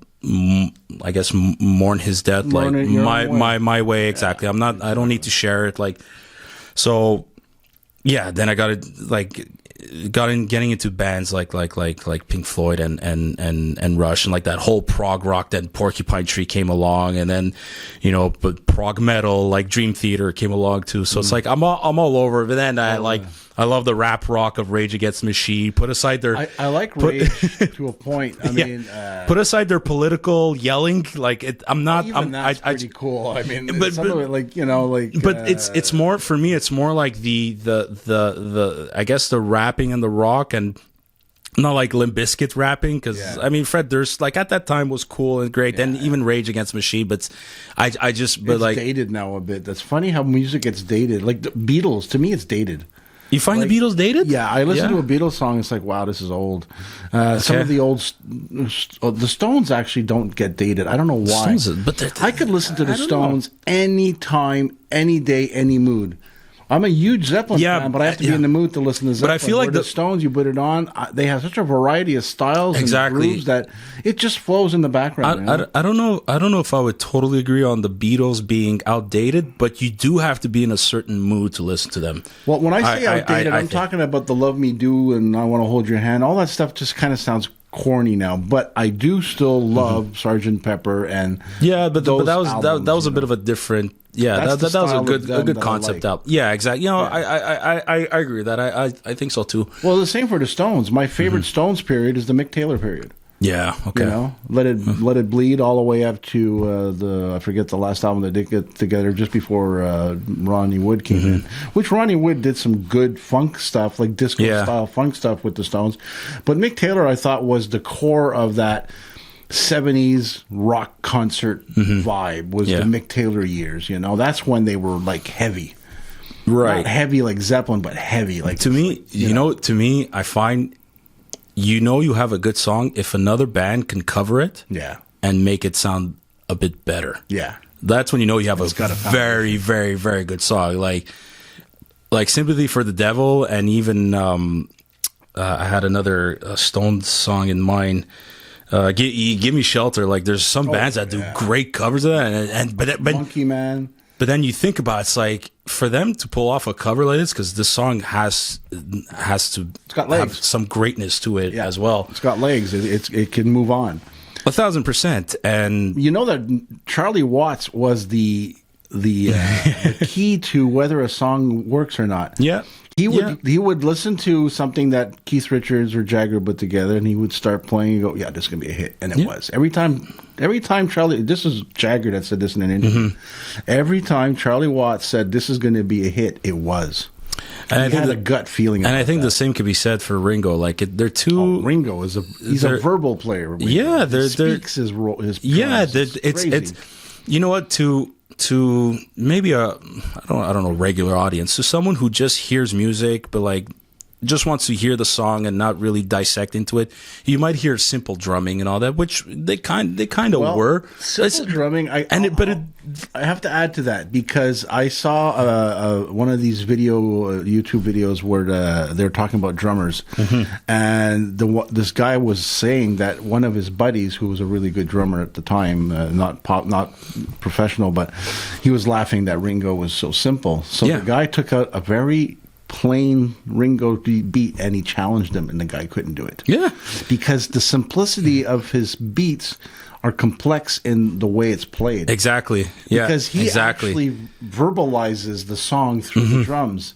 I guess, mourn his death, like my way. Exactly. I don't need to share it. Like, so yeah, then I getting into bands like Pink Floyd and Rush, and like that whole prog rock. Then Porcupine Tree came along, and then, you know, but prog metal like Dream Theater came along too. So it's like I'm all over. But then I love the rap rock of Rage Against the Machine. Put aside their I like Rage to a point. I mean, put aside their political yelling. Like that's pretty cool. I mean, but some of it, like, you know, like. But it's more for me. It's more like the I guess the rapping and the rock, and not like Limp Bizkit rapping, because I mean, Fred Durst, like, at that time was cool and great. Then even Rage Against the Machine, but it's like dated now a bit. That's funny how music gets dated. Like the Beatles, to me, it's dated. You find the Beatles dated? Yeah, I listen to a Beatles song. It's like, wow, this is old. Some of the the Stones actually don't get dated. I don't know why. I could listen to the Stones anytime, any day, any mood. I'm a huge Zeppelin fan, but I have to be in the mood to listen to Zeppelin. But I feel like the Stones, you put it on, they have such a variety of styles and grooves that it just flows in the background. I don't know if I would totally agree on the Beatles being outdated, but you do have to be in a certain mood to listen to them. Well, when I say outdated, I'm talking about the Love Me Do and I Want to Hold Your Hand. All that stuff just kind of sounds corny now, but I do still love Sgt. Pepper and but that was a bit of a different. Yeah, that was a good concept out. Yeah, exactly. You know, I agree with that. I think so too. Well, the same for the Stones. My favorite Stones period is the Mick Taylor period. Yeah, okay. You know, Let It Bleed all the way up to I forget the last album they did get together just before Ronnie Wood came in. Which Ronnie Wood did some good funk stuff, like disco style funk stuff with the Stones. But Mick Taylor, I thought, was the core of that 70s rock concert vibe. Was the Mick Taylor years. You know, that's when they were like heavy, right? Not heavy like Zeppelin, but heavy like. To me, to me, I find. You have a good song if another band can cover it, and make it sound a bit better. Yeah, that's when you know you have a very, very, very good song. Like "Sympathy for the Devil," and even I had another Stone song in mind. Give Me Shelter. Like, there's some bands that do great covers of that, but Monkey Man. But then you think about it, it's like, for them to pull off a cover like this, because this song has to have some greatness to it as well. It's got legs. It can move on. 1,000%. And you know that Charlie Watts was the key to whether a song works or not. Yeah. He would listen to something that Keith Richards or Jagger put together, and he would start playing and go, "Yeah, this is gonna be a hit," and it was. Every time Charlie, this is Jagger that said this in an interview. Every time Charlie Watts said this is going to be a hit, it was. And I think a gut feeling. And I think the same could be said for Ringo. Like, they're two. Ringo is he's a verbal player. Ringo. Yeah, he speaks his role. It's you know what, to maybe I don't know, regular audience, to someone who just hears music but like just wants to hear the song and not really dissect into it, you might hear simple drumming and all that, which they kind of were. Simple drumming, I have to add to that because I saw one of these YouTube videos where they're talking about drummers, and this guy was saying that one of his buddies, who was a really good drummer at the time, not professional, but he was laughing that Ringo was so simple. So the guy took out a very plain Ringo beat and he challenged him, and the guy couldn't do it. Yeah, because the simplicity of his beats are complex in the way it's played. Exactly. Yeah, because he actually verbalizes the song through the drums.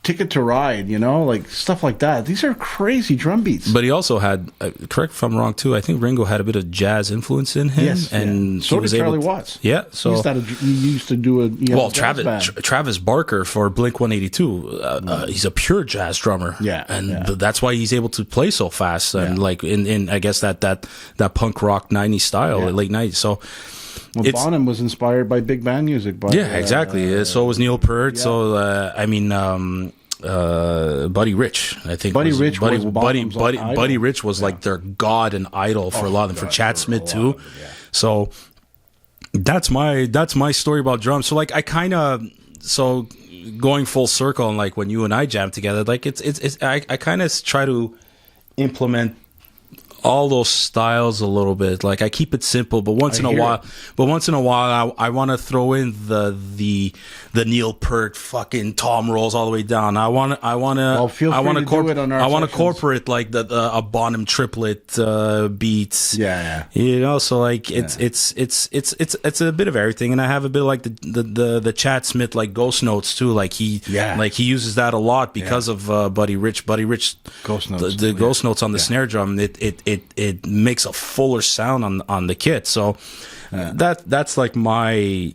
Ticket to Ride, like stuff like that. These are crazy drum beats. But he also had, correct if I'm wrong too, I think Ringo had a bit of jazz influence in him. Yes, and so did Charlie Watts. Yeah, so he used to do a Travis Barker for Blink-182. He's a pure jazz drummer. Yeah, and that's why he's able to play so fast and like in I guess that punk rock '90s style, late '90s. So. Well, Bonham was inspired by big band music. Exactly. So was Neil Peart. Yeah. So Buddy Rich, I think. Buddy Rich was like their god and idol for a lot of them. For Chad Smith too. So that's my story about drums. So like I kind of going full circle, and like when you and I jam together, like I kind of try to implement all those styles a little bit. Like I keep it simple, but once in a while I want to throw in the Neil Peart fucking tom rolls all the way down. I want to incorporate like a Bonham triplet beats. So like it's a bit of everything, and I have a bit like the Chad Smith like ghost notes too. Like he uses that a lot because of Buddy Rich ghost notes. The ghost notes on the snare drum. It makes a fuller sound on the kit. So that's like my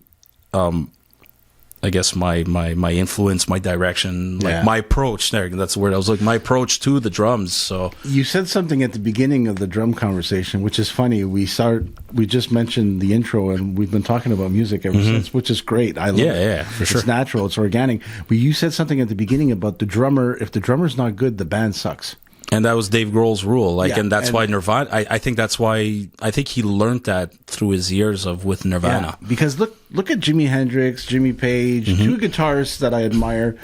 I guess my influence, my direction, like my approach there. That's the word. I was like my approach to the drums. So you said something at the beginning of the drum conversation, which is funny. We just mentioned the intro, and we've been talking about music ever since, which is great. I love it. Yeah, for sure. It's natural. It's organic. But you said something at the beginning about the drummer. If the drummer's not good, the band sucks. And that was Dave Grohl's rule. And that's why Nirvana, I think that's why, I think he learned that through his years with Nirvana. Yeah, because look at Jimi Hendrix, Jimmy Page, two guitarists that I admire,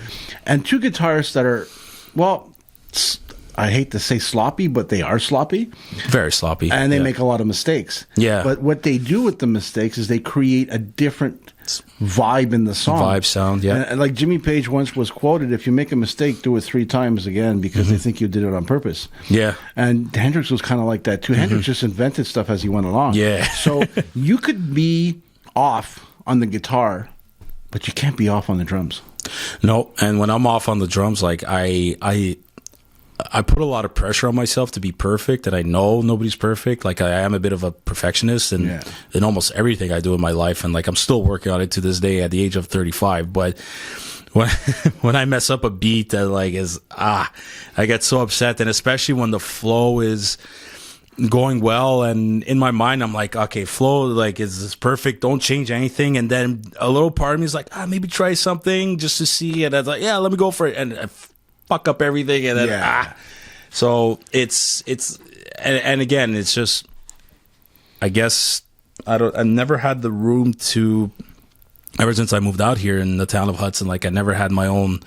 and two guitarists that are, well, I hate to say sloppy, but they are sloppy. Very sloppy. And they make a lot of mistakes. Yeah. But what they do with the mistakes is they create a different vibe in the song. Vibe sound, yeah. And like Jimmy Page once was quoted, if you make a mistake, do it 3 times again because they think you did it on purpose. Yeah. And Hendrix was kind of like that too. Hendrix just invented stuff as he went along. Yeah. So you could be off on the guitar, but you can't be off on the drums. No, and when I'm off on the drums, like I put a lot of pressure on myself to be perfect, and I know nobody's perfect. Like I am a bit of a perfectionist in almost everything I do in my life, and like I'm still working on it to this day at the age of 35. But when I mess up a beat that like I get so upset, and especially when the flow is going well, and in my mind I'm like, okay, flow like is this perfect, don't change anything, and then a little part of me is like, maybe try something just to see, and I was like, yeah, let me go for it, and I fuck up everything, and then so it's and again, it's just, I guess I never had the room to, ever since I moved out here in the town of Hudson, like I never had my own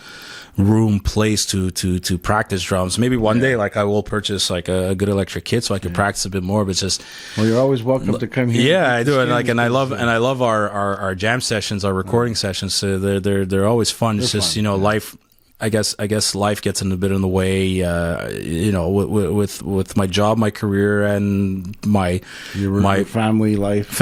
room place to practice drums. Maybe one day like I will purchase like a good electric kit so I can practice a bit more, but just, well, you're always welcome to come here. Yeah, I do. And I love our jam sessions, our recording sessions. So they're always fun. It's just, life, I guess life gets a bit in the way, with my job, my career, and my family life,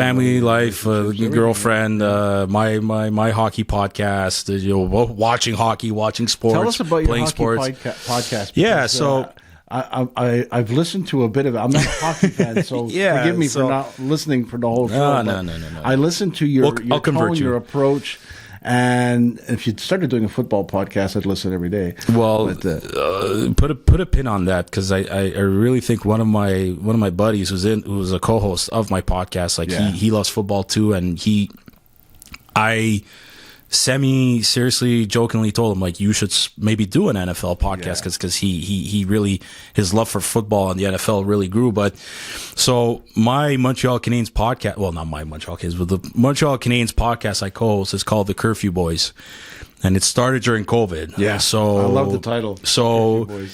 girlfriend, my hockey podcast, watching hockey, watching sports. Tell us about playing your hockey podcast. Because, so I've listened to a bit of it. I'm not a hockey fan, so forgive me for not listening for the whole show. No. I listened to your tone, your approach. And if you started doing a football podcast, I'd listen every day. Well, put a pin on that, because I really think one of my buddies who was a co-host of my podcast, like he loves football too, and I Sammy seriously, jokingly told him, like, you should maybe do an NFL podcast because he really, his love for football and the NFL really grew. But so my Montreal Canadiens podcast, well, not my Montreal Canadiens, but the Montreal Canadiens podcast I co-host is called The Curfew Boys. And it started during COVID. Yeah. So I love the title. So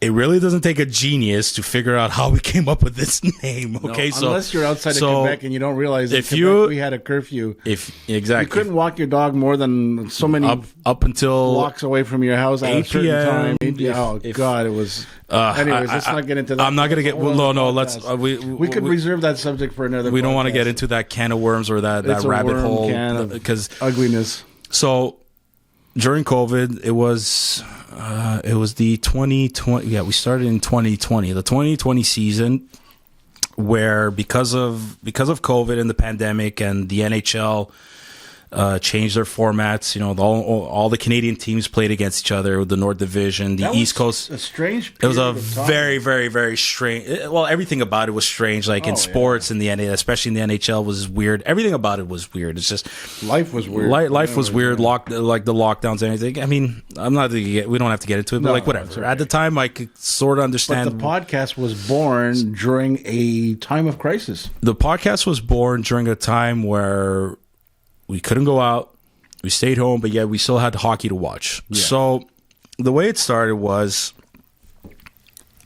it really doesn't take a genius to figure out how we came up with this name. Okay, no, unless you're outside of Quebec and you don't realize that we had a curfew. Exactly, you couldn't walk your dog more than so many up until blocks away from your house at a certain time. God, it was. Anyways, let's not get into that. I'm not going to get. No. Let's. We could reserve that subject for another. We don't want to get into that can of worms or that rabbit hole because ugliness. So during COVID, it was the 2020. Yeah, we started in 2020, the 2020 season, where because of COVID and the pandemic and the NHL changed their formats. You know, all the Canadian teams played against each other. The North Division, the East Coast. A strange. It was a very, very, very strange. Well, everything about it was strange. Like in sports and the NHL, especially in the NHL, was weird. Everything about it was weird. It's just life was weird. Life was weird. Like the lockdowns and everything. I mean, we don't have to get into it. But like whatever. At the time, I could sort of understand. But the podcast was born during a time of crisis. The podcast was born during a time where we couldn't go out. We stayed home, but yet we still had hockey to watch. Yeah. So the way it started was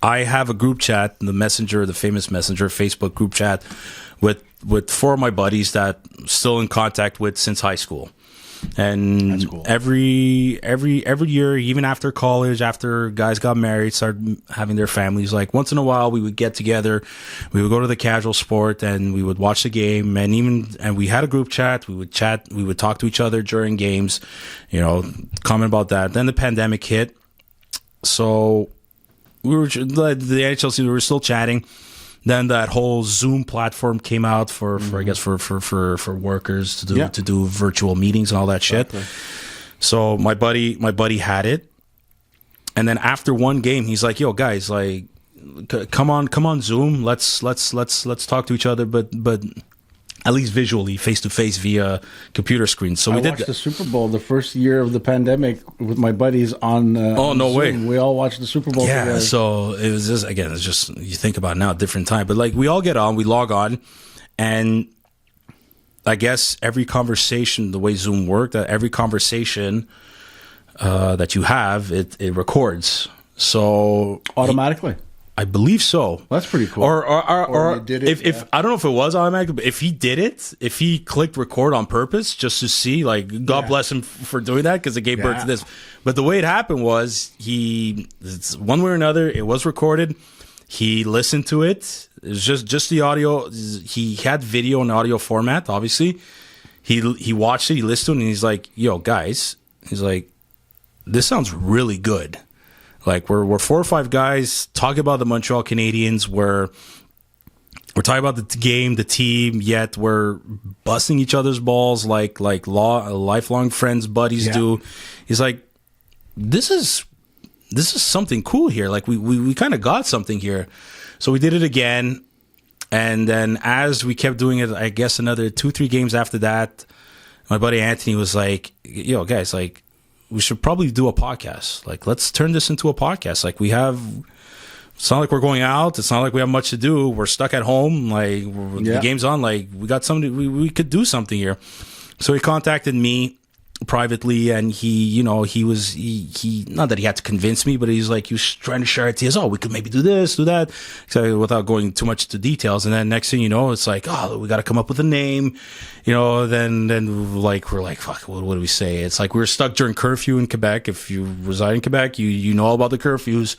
I have a group chat, the famous Messenger Facebook group chat with 4 of my buddies that I'm still in contact with since high school. And that's cool. every year, even after college, after guys got married, started having their families, like once in a while we would get together, we would go to the casual sport and we would watch the game, and we had a group chat, we would talk to each other during games, comment about that. Then the pandemic hit, so the NHL season, we were still chatting. Then that whole Zoom platform came out for workers to do virtual meetings and all that shit. Okay. So my buddy had it, and then after one game, he's like, "Yo, guys, like, come on Zoom. Let's talk to each other, but at least visually, face to face via computer screen." So we watched the Super Bowl the first year of the pandemic with my buddies on. Oh no Zoom. way! We all watched the Super Bowl. Yeah, together. so it was just it's just you think about it now, different time, but like we all get on, we log on, and I guess every conversation, the way Zoom worked, every conversation that you have, it records. So automatically. I believe so. That's pretty cool. Or did it, if I don't know if it was automatic, but if he did it, if he clicked record on purpose just to see, like, God bless him for doing that because it gave birth to this. But the way it happened was it's one way or another, it was recorded. He listened to it. It was just the audio. He had video and audio format, obviously. He watched it, he listened to it, and he's like, "Yo, guys," he's like, "this sounds really good." Like we're 4 or 5 guys talking about the Montreal Canadiens. We're talking about the game, the team. Yet we're busting each other's balls like lifelong friends, buddies do. He's like, this is something cool here. Like we kind of got something here. So we did it again, and then as we kept doing it, I guess another 2-3 games after that, my buddy Anthony was like, "Yo, guys, like, we should probably do a podcast. Like, let's turn this into a podcast. Like, it's not like we're going out. It's not like we have much to do. We're stuck at home. Like, the game's on. Like, we got something. We could do something here." So he contacted me privately, and he not that he had to convince me, but he was trying to share ideas. Oh, we could maybe do this, do that, so without going too much into details. And then next thing you know, it's like, oh, we got to come up with a name, then like we're like, fuck, what do we say? It's like we were stuck during curfew in Quebec. If you reside in Quebec, you know all about the curfews.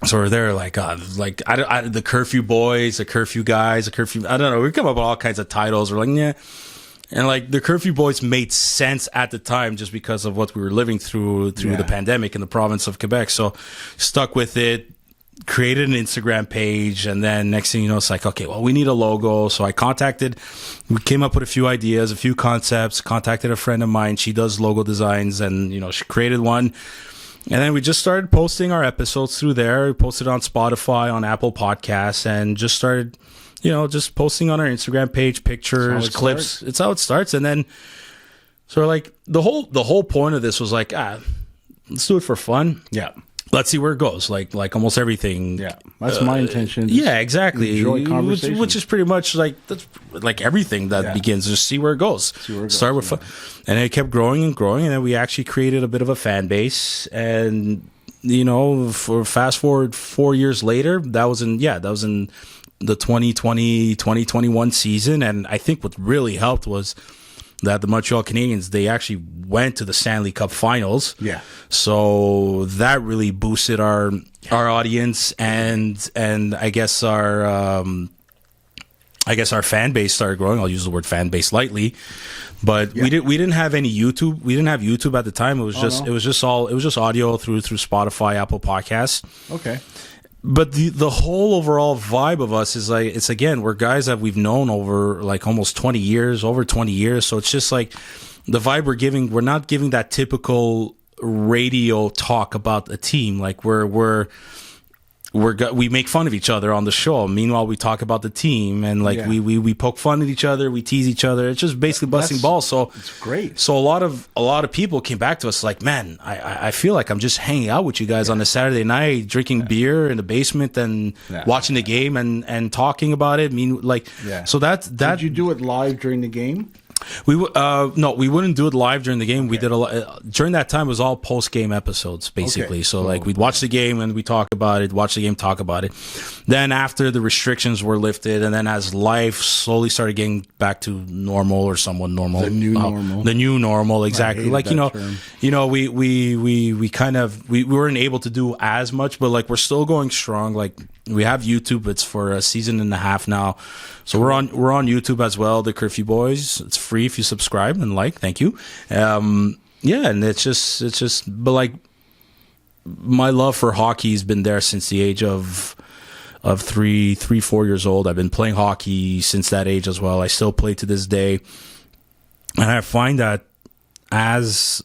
So we're there, like, the curfew boys, the curfew guys, the curfew. I don't know. We come up with all kinds of titles. We're like, yeah. And like the curfew boys made sense at the time just because of what we were living through the pandemic in the province of Quebec. So stuck with it, created an Instagram page, and then next thing you know, it's like, okay, well, we need a logo. So we came up with a few ideas, a few concepts, contacted a friend of mine. She does logo designs, and she created one. And then we just started posting our episodes through there. We posted on Spotify, on Apple Podcasts, and just started just posting on our Instagram page, pictures, clips. It's how it starts. And then So like the whole point of this was like, let's do it for fun. Yeah. Let's see where it goes. Like almost everything. Yeah, that's my intention. Yeah, exactly. Enjoy conversation, which is pretty much like that's like everything that begins. Just see where it goes. Start with fun, and it kept growing and growing, and then we actually created a bit of a fan base. And for fast forward 4 years later, that was in the 2020-2021 season, and I think what really helped was that the Montreal Canadiens, they actually went to the Stanley Cup Finals. Yeah. So that really boosted our audience, and I guess our fan base started growing. I'll use the word fan base lightly, but we didn't have any YouTube. We didn't have YouTube at the time. It was it was just audio through Spotify, Apple Podcasts. Okay. But the whole overall vibe of us is like, it's again, we're guys that we've known over like almost 20 years, over 20 years. So it's just like the vibe we're giving, we're not giving that typical radio talk about a team. Like we make fun of each other on the show. Meanwhile, we talk about the team, and like we poke fun at each other, we tease each other. It's just basically busting balls. So it's great. So a lot of people came back to us like, man, I feel like I'm just hanging out with you guys on a Saturday night, drinking beer in the basement and watching the game and talking about it. So that did you do it live during the game? No, we wouldn't do it live during the game. Okay. We did a lot during that time. It was all post game episodes, basically. Okay. So like we'd watch the game and we talk about it. Watch the game, talk about it. Then after the restrictions were lifted, and then as life slowly started getting back to normal or somewhat normal, the new normal, exactly. Like we weren't able to do as much, but like we're still going strong. Like we have YouTube. It's for a season and a half now. So we're on YouTube as well, the Curfew Boys. It's free if you subscribe and like. Thank you. And it's just, but like my love for hockey has been there since the age of 4 years old. I've been playing hockey since that age as well. I still play to this day, and I find that as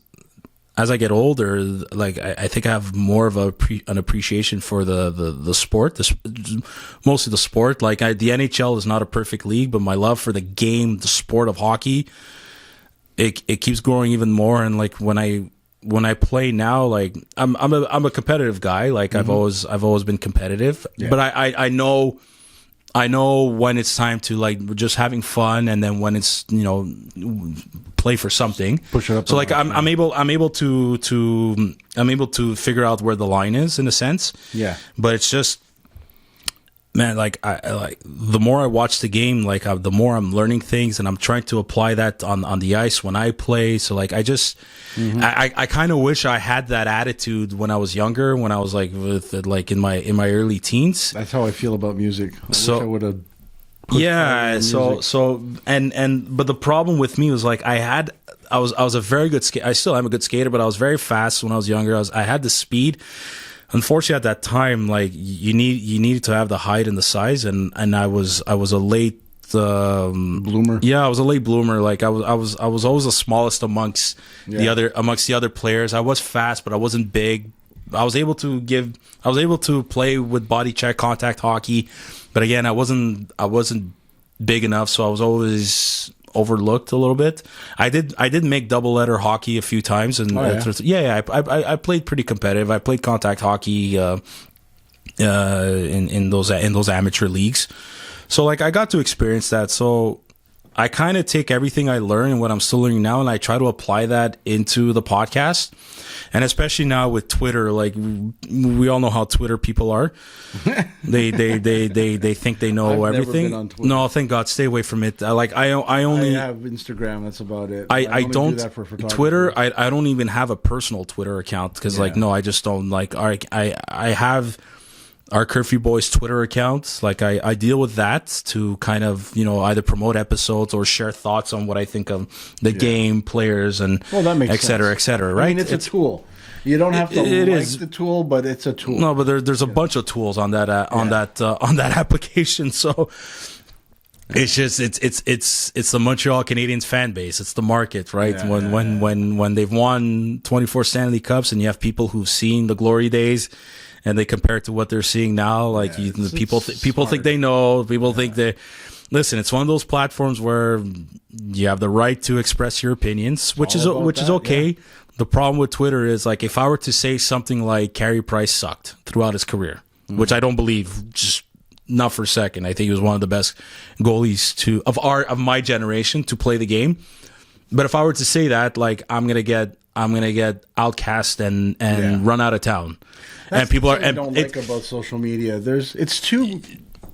I get older, like I think I have more of an appreciation for the sport, mostly the sport. Like the NHL is not a perfect league, but my love for the game, the sport of hockey, it keeps growing even more. And like when I play now, like I'm a competitive guy. Like I've always been competitive, but I know when it's time to like just having fun, and then when it's play for something. Push it up. So like I'm able to figure out where the line is in a sense. Yeah. But it's just, man, like I like the more I watch the game, like the more I'm learning things, and I'm trying to apply that on the ice when I play. So like I just I kind of wish I had that attitude when I was younger, when I was like in my early teens. That's how I feel about music. I wish I would have. Yeah. But the problem with me was like I was a very good skater. I still am a good skater, but I was very fast when I was younger. I had the speed. Unfortunately, at that time, like you needed to have the height and the size, and I was a late bloomer. Yeah, I was a late bloomer. Like I was always the smallest amongst the other players. I was fast, but I wasn't big. I was able to play with body check contact hockey, but again, I wasn't big enough, so I was always overlooked a little bit. I did make double letter hockey a few times, and I played pretty competitive. I played contact hockey in those amateur leagues, so like I got to experience that. So I kind of take everything I learn and what I'm still learning now, and I try to apply that into the podcast. And especially now with Twitter, like we all know how Twitter people are. They think they know I've everything. Never been on Twitter. No, thank God, stay away from it. I only have Instagram. That's about it. I don't do that for photography. Twitter. I don't even have a personal Twitter account because I just don't like. I have our Curfew Boys Twitter account. Like I deal with that to kind of either promote episodes or share thoughts on what I think of the game, players, and that makes et cetera, et cetera. Right? I mean, it's a tool. You don't have to the tool, but it's a tool. No, but there's a bunch of tools on that on that application. So it's just it's the Montreal Canadiens fan base. It's the market, right? When they've won 24 Stanley Cups, and you have people who've seen the glory days, and they compare it to what they're seeing now. Like people think they know. People think they. listen, it's one of those platforms where you have the right to express your opinions, which is okay. Yeah. The problem with Twitter is, like, if I were to say something like Carey Price sucked throughout his career, which I don't believe, just not for a second. I think he was one of the best goalies of my generation to play the game. But if I were to say that, like, I'm gonna get outcast and run out of town. That's and people the thing I don't like about social media. It's too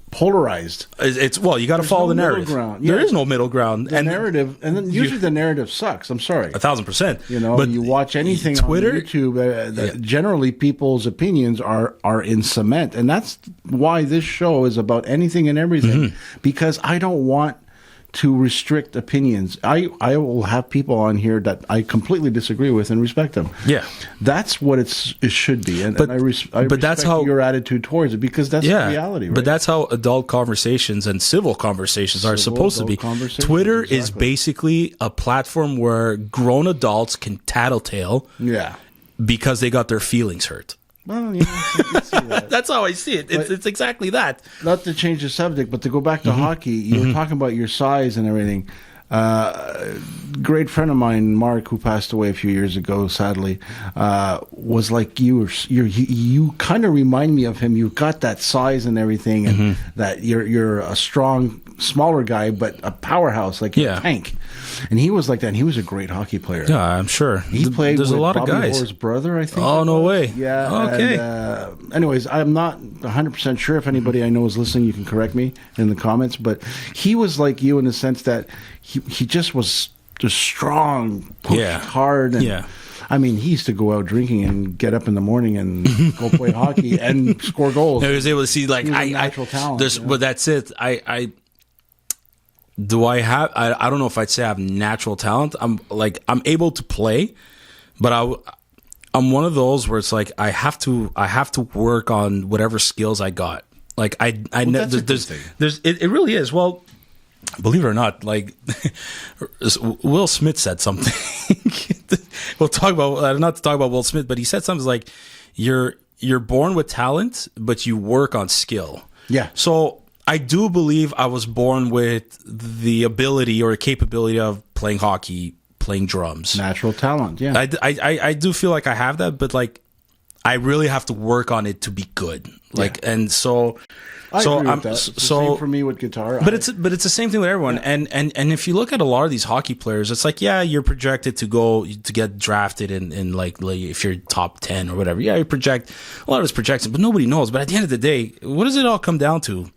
polarized. It's you got to follow the narrative. There is no middle ground. The narrative, and then usually the narrative sucks. I'm sorry, 1,000%. You know, but you watch anything Twitter, on YouTube. Generally, people's opinions are in cement, and that's why this show is about anything and everything. Because I don't want to restrict opinions. I will have people on here that I completely disagree with and respect them. Yeah, that's what it should be. And I respect that's how, your attitude towards it, because that's the reality. Right? But that's how adult conversations and civil conversations are supposed to be. Twitter is basically a platform where grown adults can tattletale. Yeah, because they got their feelings hurt. Well, yeah, I can see that. That's how I see it. It's exactly that. Not to change the subject, but to go back to hockey, you were talking about your size and everything. Great friend of mine, Mark, who passed away a few years ago, sadly, was like you. You kind of remind me of him. You've got that size and everything, and that you're a strong, smaller guy, but a powerhouse, like a tank. And he was like that. And he was a great hockey player. Yeah, I'm sure. He played with a lot of guys. Orr's brother, I think. Oh, no way. Yeah. Okay. And, anyways, I'm not 100% sure. If anybody I know is listening, you can correct me in the comments. But he was like you in the sense that he just was just strong, pushed hard. And, I mean, he used to go out drinking and get up in the morning and go play hockey and score goals. He was able to see, like, natural talent. But that's it. I don't know if I'd say I have natural talent. I'm able to play, but I'm one of those where it's like I have to work on whatever skills I got. Like it really is. Well, believe it or not, like Will Smith said something. We'll talk about not to talk about Will Smith, but he said something like you're born with talent, but you work on skill. Yeah. So I do believe I was born with the ability or capability of playing hockey, playing drums. Natural talent, yeah. I do feel like I have that, but like I really have to work on it to be good. Like, and so I agree with that. It's the same for me with guitar. But it's the same thing with everyone. Yeah. And if you look at a lot of these hockey players, it's like, you're projected to get drafted in like if you're top 10 or whatever. Yeah, you project a lot of it's projection, but nobody knows. But at the end of the day, what does it all come down to?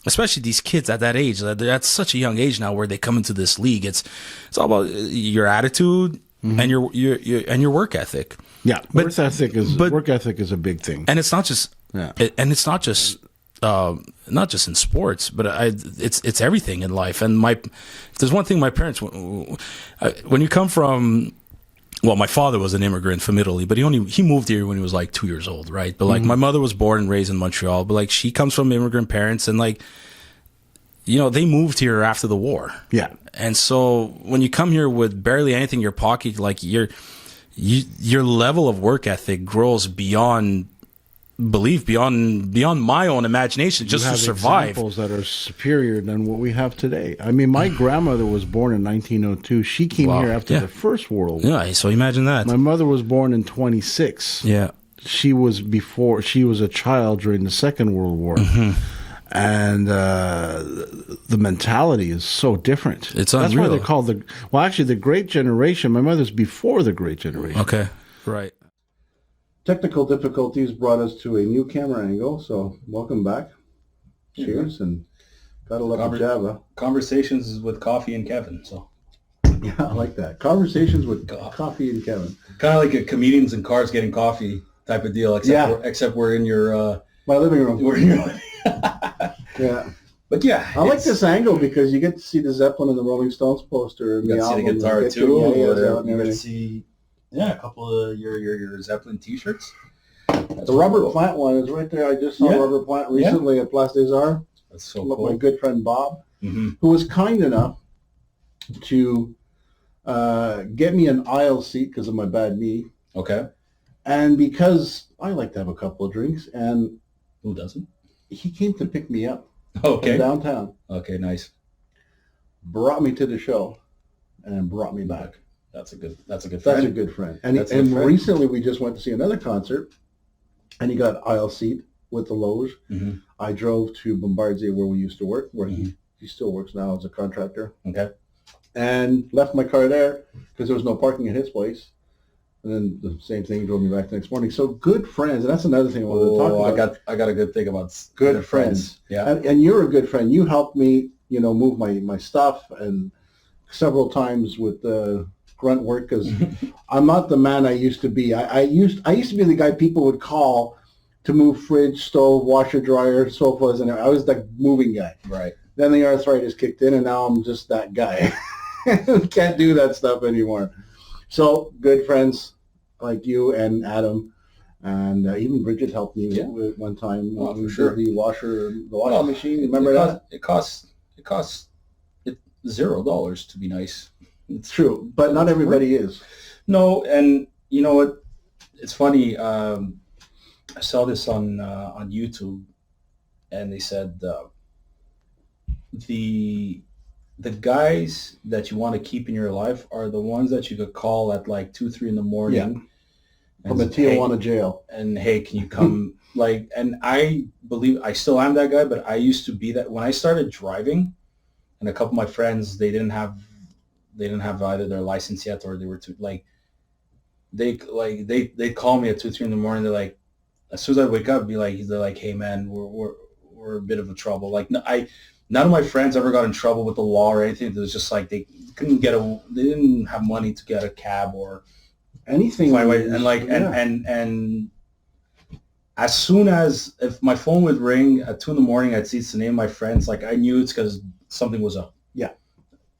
Especially these kids at that age, they're at such a young age now where they come into this league. It's all about your attitude and your work ethic. Yeah, work ethic is a big thing, and it's not just not just in sports, but it's everything in life. And if there's one thing my parents, when you come from. Well, my father was an immigrant from Italy, but he moved here when he was like 2 years old, right? But like my mother was born and raised in Montreal, but like she comes from immigrant parents, and like, you know, they moved here after the war. Yeah. And so when you come here with barely anything in your pocket, like your level of work ethic grows beyond belief, beyond my own imagination, just to survive. Examples that are superior than what we have today. I mean, my grandmother was born in 1902. She came here after the First World War. Yeah, so imagine that. My mother was born in 26. Yeah. She was a child during the Second World War. And the mentality is so different. It's That's unreal. why they're called the Great Generation. My mother's before the Great Generation. Okay, right. Technical difficulties brought us to a new camera angle, so welcome back. Cheers, and gotta love the Java. Conversations with Coffee and Kevin, so. Yeah, I like that. Conversations with Coffee and Kevin. Kind of like a comedians in cars getting coffee type of deal, except we're in your... my living room. We're in your... Yeah. But yeah. I like this angle because you get to see the Zeppelin and the Rolling Stones poster. You get to see the guitar too. You get to see... Yeah, a couple of your Zeppelin T-shirts. The Robert Plant one is right there. I just saw Robert Plant recently at Place des Arts. That's so cool. My good friend Bob, who was kind enough to get me an aisle seat because of my bad knee. Okay. And because I like to have a couple of drinks, and who doesn't? He came to pick me up. Okay. From downtown. Okay, nice. brought me to the show, and brought me back. That's a good friend. That's a good friend. And recently we just went to see another concert, and he got aisle seat with the Loge. Mm-hmm. I drove to Bombardier where we used to work, where he still works now as a contractor. Okay. And left my car there because there was no parking at his place. And then the same thing, he drove me back the next morning. So good friends, and that's another thing I wanted to talk about. I got a good thing about good friends. Yeah. And you're a good friend. You helped me, move my stuff, and several times with the grunt work, because I'm not the man I used to be. I used to be the guy people would call to move fridge, stove, washer, dryer, sofas, and I was the moving guy. Right. Then the arthritis kicked in, and now I'm just that guy. Can't do that stuff anymore. So good friends like you and Adam, and even Bridget helped me with one time. For sure. The washing machine. Remember that? It costs $0 to be nice. It's true, but not everybody is. No, and you know what? It's funny. I saw this on YouTube, and they said the guys that you want to keep in your life are the ones that you could call at like 2-3 in the morning from a Tijuana jail, and hey, can you come? And I believe I still am that guy, but I used to be that when I started driving, and a couple of my friends, they didn't have either their license yet, or they were too they call me at 2-3 in the morning. They're like, as soon as I wake up, they're like, hey man, we're a bit of a trouble. Like none of my friends ever got in trouble with the law or anything. It was just like they didn't have money to get a cab or anything. And as soon as if my phone would ring at 2 in the morning, I'd see it's the name of my friends. Like I knew it's because something was up. Yeah.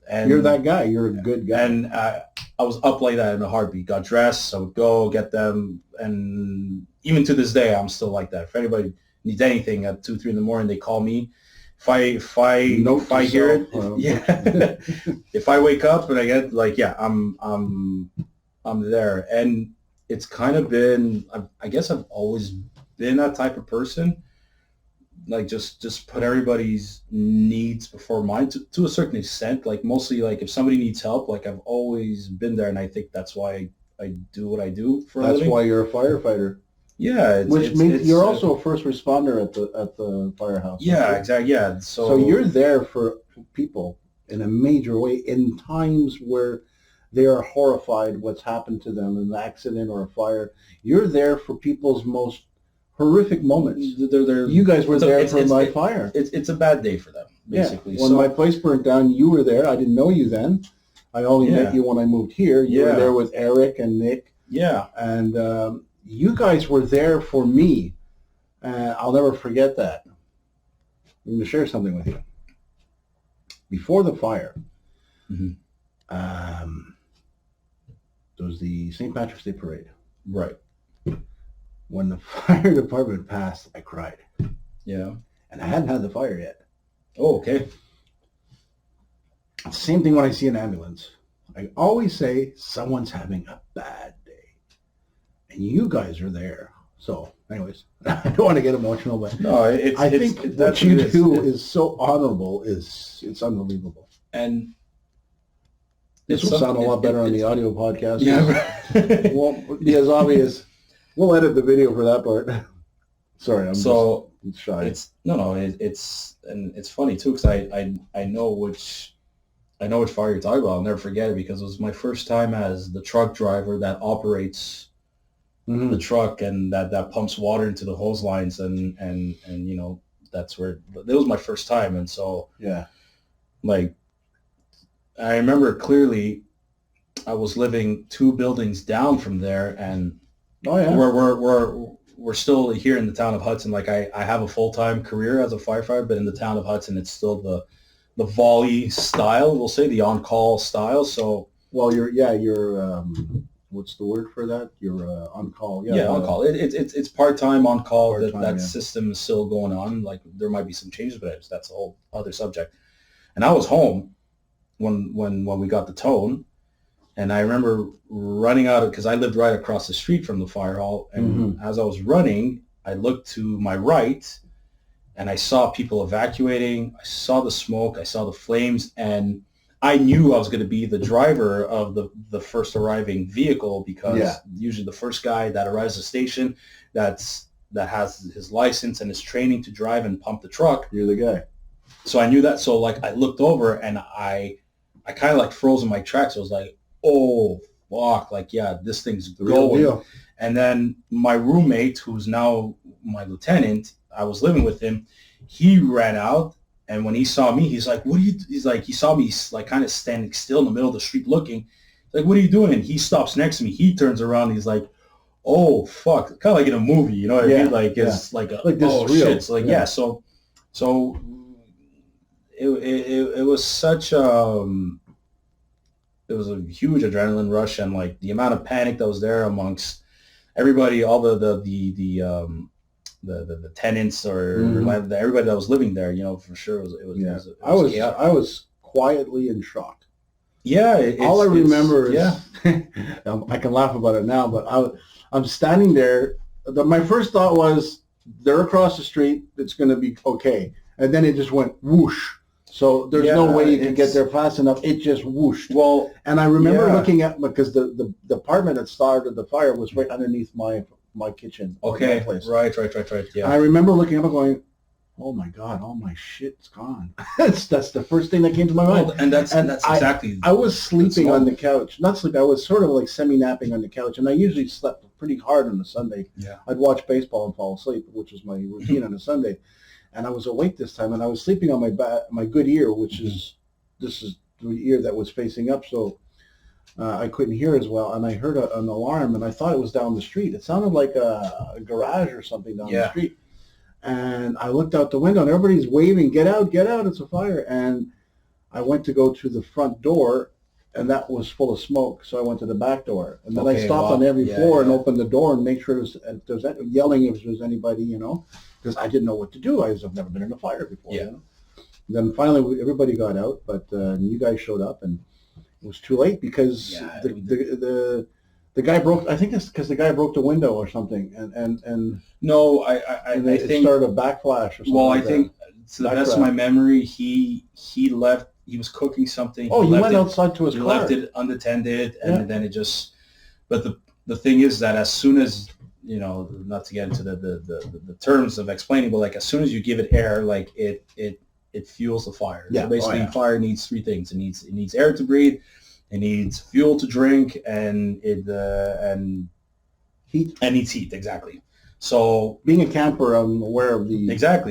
And you're that guy. You're a good guy. And I was up like that in a heartbeat. Got dressed, I would go get them, and even to this day, I'm still like that. If anybody needs anything at 2-3 in the morning, they call me. If I hear it, if I wake up and I get I'm there, and it's kind of been. I guess I've always been that type of person. Like just put everybody's needs before mine to a certain extent. Like mostly, like if somebody needs help, like I've always been there, and I think that's why I do what I do for a living. That's why you're a firefighter. Yeah, which means you're also a first responder at the firehouse. Yeah, exactly. Yeah, so you're there for people in a major way in times where they are horrified what's happened to them, an accident or a fire. You're there for people's most horrific moments. You guys were there for my fire. It's a bad day for them, basically. Yeah. When my place burnt down, you were there. I didn't know you then. I only met you when I moved here. You were there with Eric and Nick. Yeah. And you guys were there for me. I'll never forget that. I'm going to share something with you. Before the fire, there was the St. Patrick's Day Parade. Right. When the fire department passed, I cried. Yeah. And I hadn't had the fire yet. Oh, okay. Same thing when I see an ambulance. I always say someone's having a bad day. And you guys are there. So, anyways, I don't want to get emotional, but no, I think what you do is so honorable. It's unbelievable. And this will sound a lot better on the audio podcast. Yeah. Won't be as obvious. We'll edit the video for that part. Sorry, I'm just shy. It's funny too, because I know which fire you're talking about. I'll never forget it because it was my first time as the truck driver that operates the truck and that pumps water into the hose lines and that's where it was my first time. And so like I remember clearly I was living 2 buildings down from there, and we're still here in the town of Hudson. Like I have a full-time career as a firefighter, but in the town of Hudson, it's still the volley style, we'll say, the on-call style. So, well, you're what's the word for that? You're on call. Yeah, on call. It's part-time on call. That system is still going on. Like there might be some changes, but that's a whole other subject. And I was home when we got the tone. And I remember running out because I lived right across the street from the fire hall. And as I was running, I looked to my right and I saw people evacuating. I saw the smoke. I saw the flames. And I knew I was going to be the driver of the first arriving vehicle because usually the first guy that arrives at the station that has his license and his training to drive and pump the truck. You're the guy. So I knew that. So like I looked over and I kind of like froze in my tracks. I was like, oh fuck, like yeah, this thing's going. And then my roommate, who's now my lieutenant, I was living with him. He ran out, and when he saw me, he's like, "What are you?" He's like, he saw me like kind of standing still in the middle of the street looking. He's like, "What are you doing?" And he stops next to me. He turns around. He's like, "Oh fuck!" Kind of like in a movie, you know what I mean? Like it's like, this oh shit. It's like So it was such it was a huge adrenaline rush, and like the amount of panic that was there amongst everybody, all the tenants or everybody that was living there, you know, for sure it was I was quietly in shock. Yeah, all I remember is I can laugh about it now, but I'm standing there. My first thought was they're across the street. It's going to be okay, and then it just went whoosh. So there's no way you can get there fast enough. It just whooshed. Well, and I remember looking at, because the apartment that started the fire was right underneath my kitchen. Okay, my place. Right. Yeah. And I remember looking up and going, "Oh my God, all my shit's gone." that's the first thing that came to my mind. And that's exactly. I was sleeping on the couch. Not sleeping. I was sort of like semi-napping on the couch, and I usually slept pretty hard on a Sunday. Yeah. I'd watch baseball and fall asleep, which was my routine on a Sunday. And I was awake this time, and I was sleeping on my good ear, which is this is the ear that was facing up, so I couldn't hear as well. And I heard an alarm, and I thought it was down the street. It sounded like a garage or something down the street. And I looked out the window, and everybody's waving, "Get out, get out, it's a fire." And I went to go to the front door, and that was full of smoke, so I went to the back door. And then I stopped on every floor and opened the door and make sure there's yelling if there's anybody, you know, because I didn't know what to do. I've never been in a fire before. Yeah. You know? Then finally everybody got out, but you guys showed up, and it was too late because the guy broke. I think it's because the guy broke the window or something, and no, I think it started a backflash or something. Well, I think to the best of my memory, he left. He was cooking something. Oh, he went outside to his car. He left it unattended, and then it just. But the thing is that as soon as, you know, not to get into the terms of explaining, but like as soon as you give it air, like it fuels the fire. Yeah. So basically, fire needs three things. It needs air to breathe, it needs fuel to drink, and heat. And needs heat, exactly. So being a camper, I'm aware of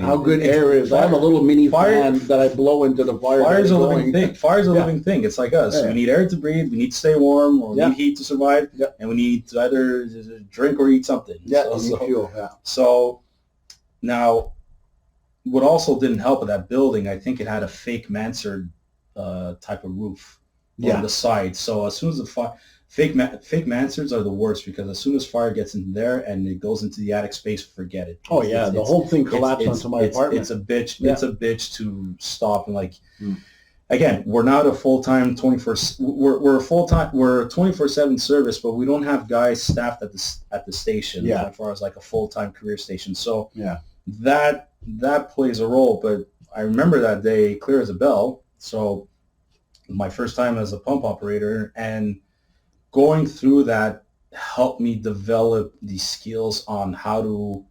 how good air is. I have a little mini fan that I blow into the fire. Fire's a living thing. Fire's a living thing. It's like us. We need air to breathe. We need to stay warm. Or we need heat to survive. And we need to either drink or eat something. Fuel. So now, what also didn't help with that building, I think it had a fake mansard type of roof on the side. So as soon as the fire... Fake mansards are the worst because as soon as fire gets in there and it goes into the attic space, forget it. The whole thing collapsed onto my apartment. It's a bitch. Yeah. It's a bitch to stop. And like, again, we're not a full-time 24. We're a full-time. We're a 24/7 service, but we don't have guys staffed at the station as far as like a full-time career station. So that plays a role. But I remember that day clear as a bell. So my first time as a pump operator, and going through that helped me develop the skills on how to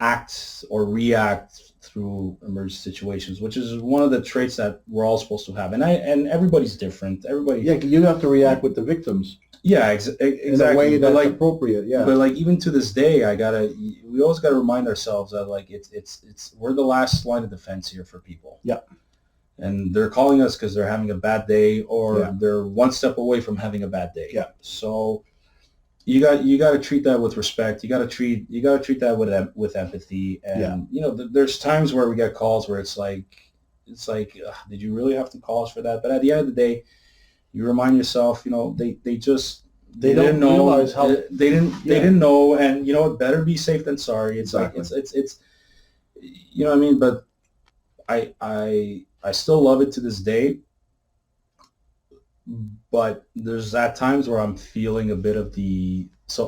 act or react through emergency situations, which is one of the traits that we're all supposed to have. And everybody's different. You have to react with the victims. Yeah, exactly. In a way that's appropriate. Yeah. But like even to this day, we always gotta remind ourselves that like it's we're the last line of defense here for people. Yeah. And they're calling us because they're having a bad day, or they're one step away from having a bad day. Yeah. So you got to treat that with respect. You got to treat that with empathy. And you know, there's times where we get calls where it's like, did you really have to call us for that? But at the end of the day, you remind yourself, you know, they didn't know. Realize how they didn't know, and you know, it better be safe than sorry. It's like it's you know what I mean. But I still love it to this day, but there's at times where I'm feeling a bit of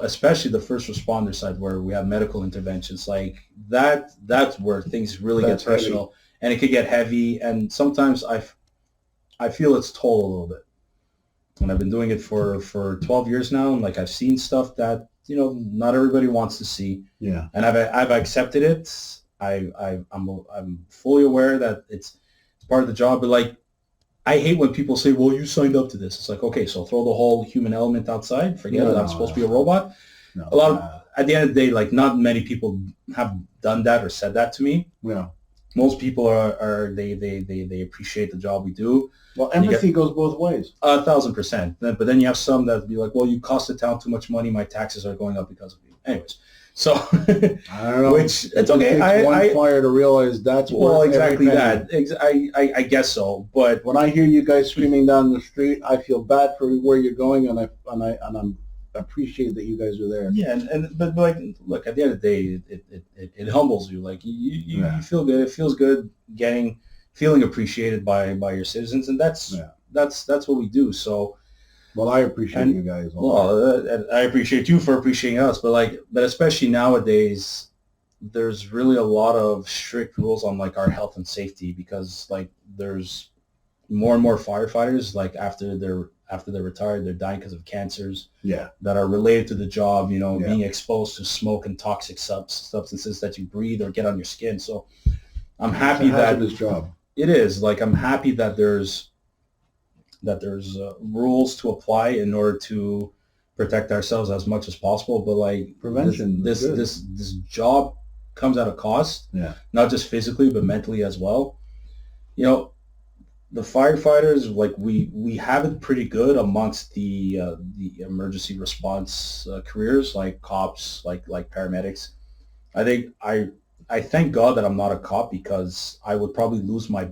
especially the first responder side where we have medical interventions, like that's where things really get personal, and it could get heavy. And sometimes I feel it's told a little bit. And I've been doing it for 12 years now, and like I've seen stuff that not everybody wants to see. Yeah. And I've accepted it. I'm fully aware that it's part of the job. But like, I hate when people say, "Well, you signed up to this." It's like, okay, so throw the whole human element outside. Forget it. I'm supposed to be a robot. No, A lot of, at the end of the day, like not many people have done that or said that to me. Yeah. Most people they appreciate the job we do. Well, empathy goes both ways. 1,000%. But then you have some that be like, well, you cost the town too much money. My taxes are going up because of you. Anyways, so I don't know. Which it's okay. One fire to realize that's well, exactly that. I guess so. But when I hear you guys screaming down the street, I feel bad for where you're going, and I'm appreciate that you guys are there. Yeah, but like, look, at the end of the day, it humbles you. Like you feel good. It feels good feeling appreciated by your citizens, and that's what we do. So, well, I appreciate you guys. I appreciate you for appreciating us, but especially nowadays, there's really a lot of strict rules on like our health and safety, because like there's more and more firefighters, like after they're retired, they're dying because of cancers that are related to the job, being exposed to smoke and toxic substances that you breathe or get on your skin. So I'm happy that this job. It is. Like, I'm happy that there's rules to apply in order to protect ourselves as much as possible. But like prevention, this job comes at a cost, not just physically but mentally as well. The firefighters, like we have it pretty good amongst the emergency response careers, like cops, like paramedics. I think I thank God that I'm not a cop, because I would probably lose my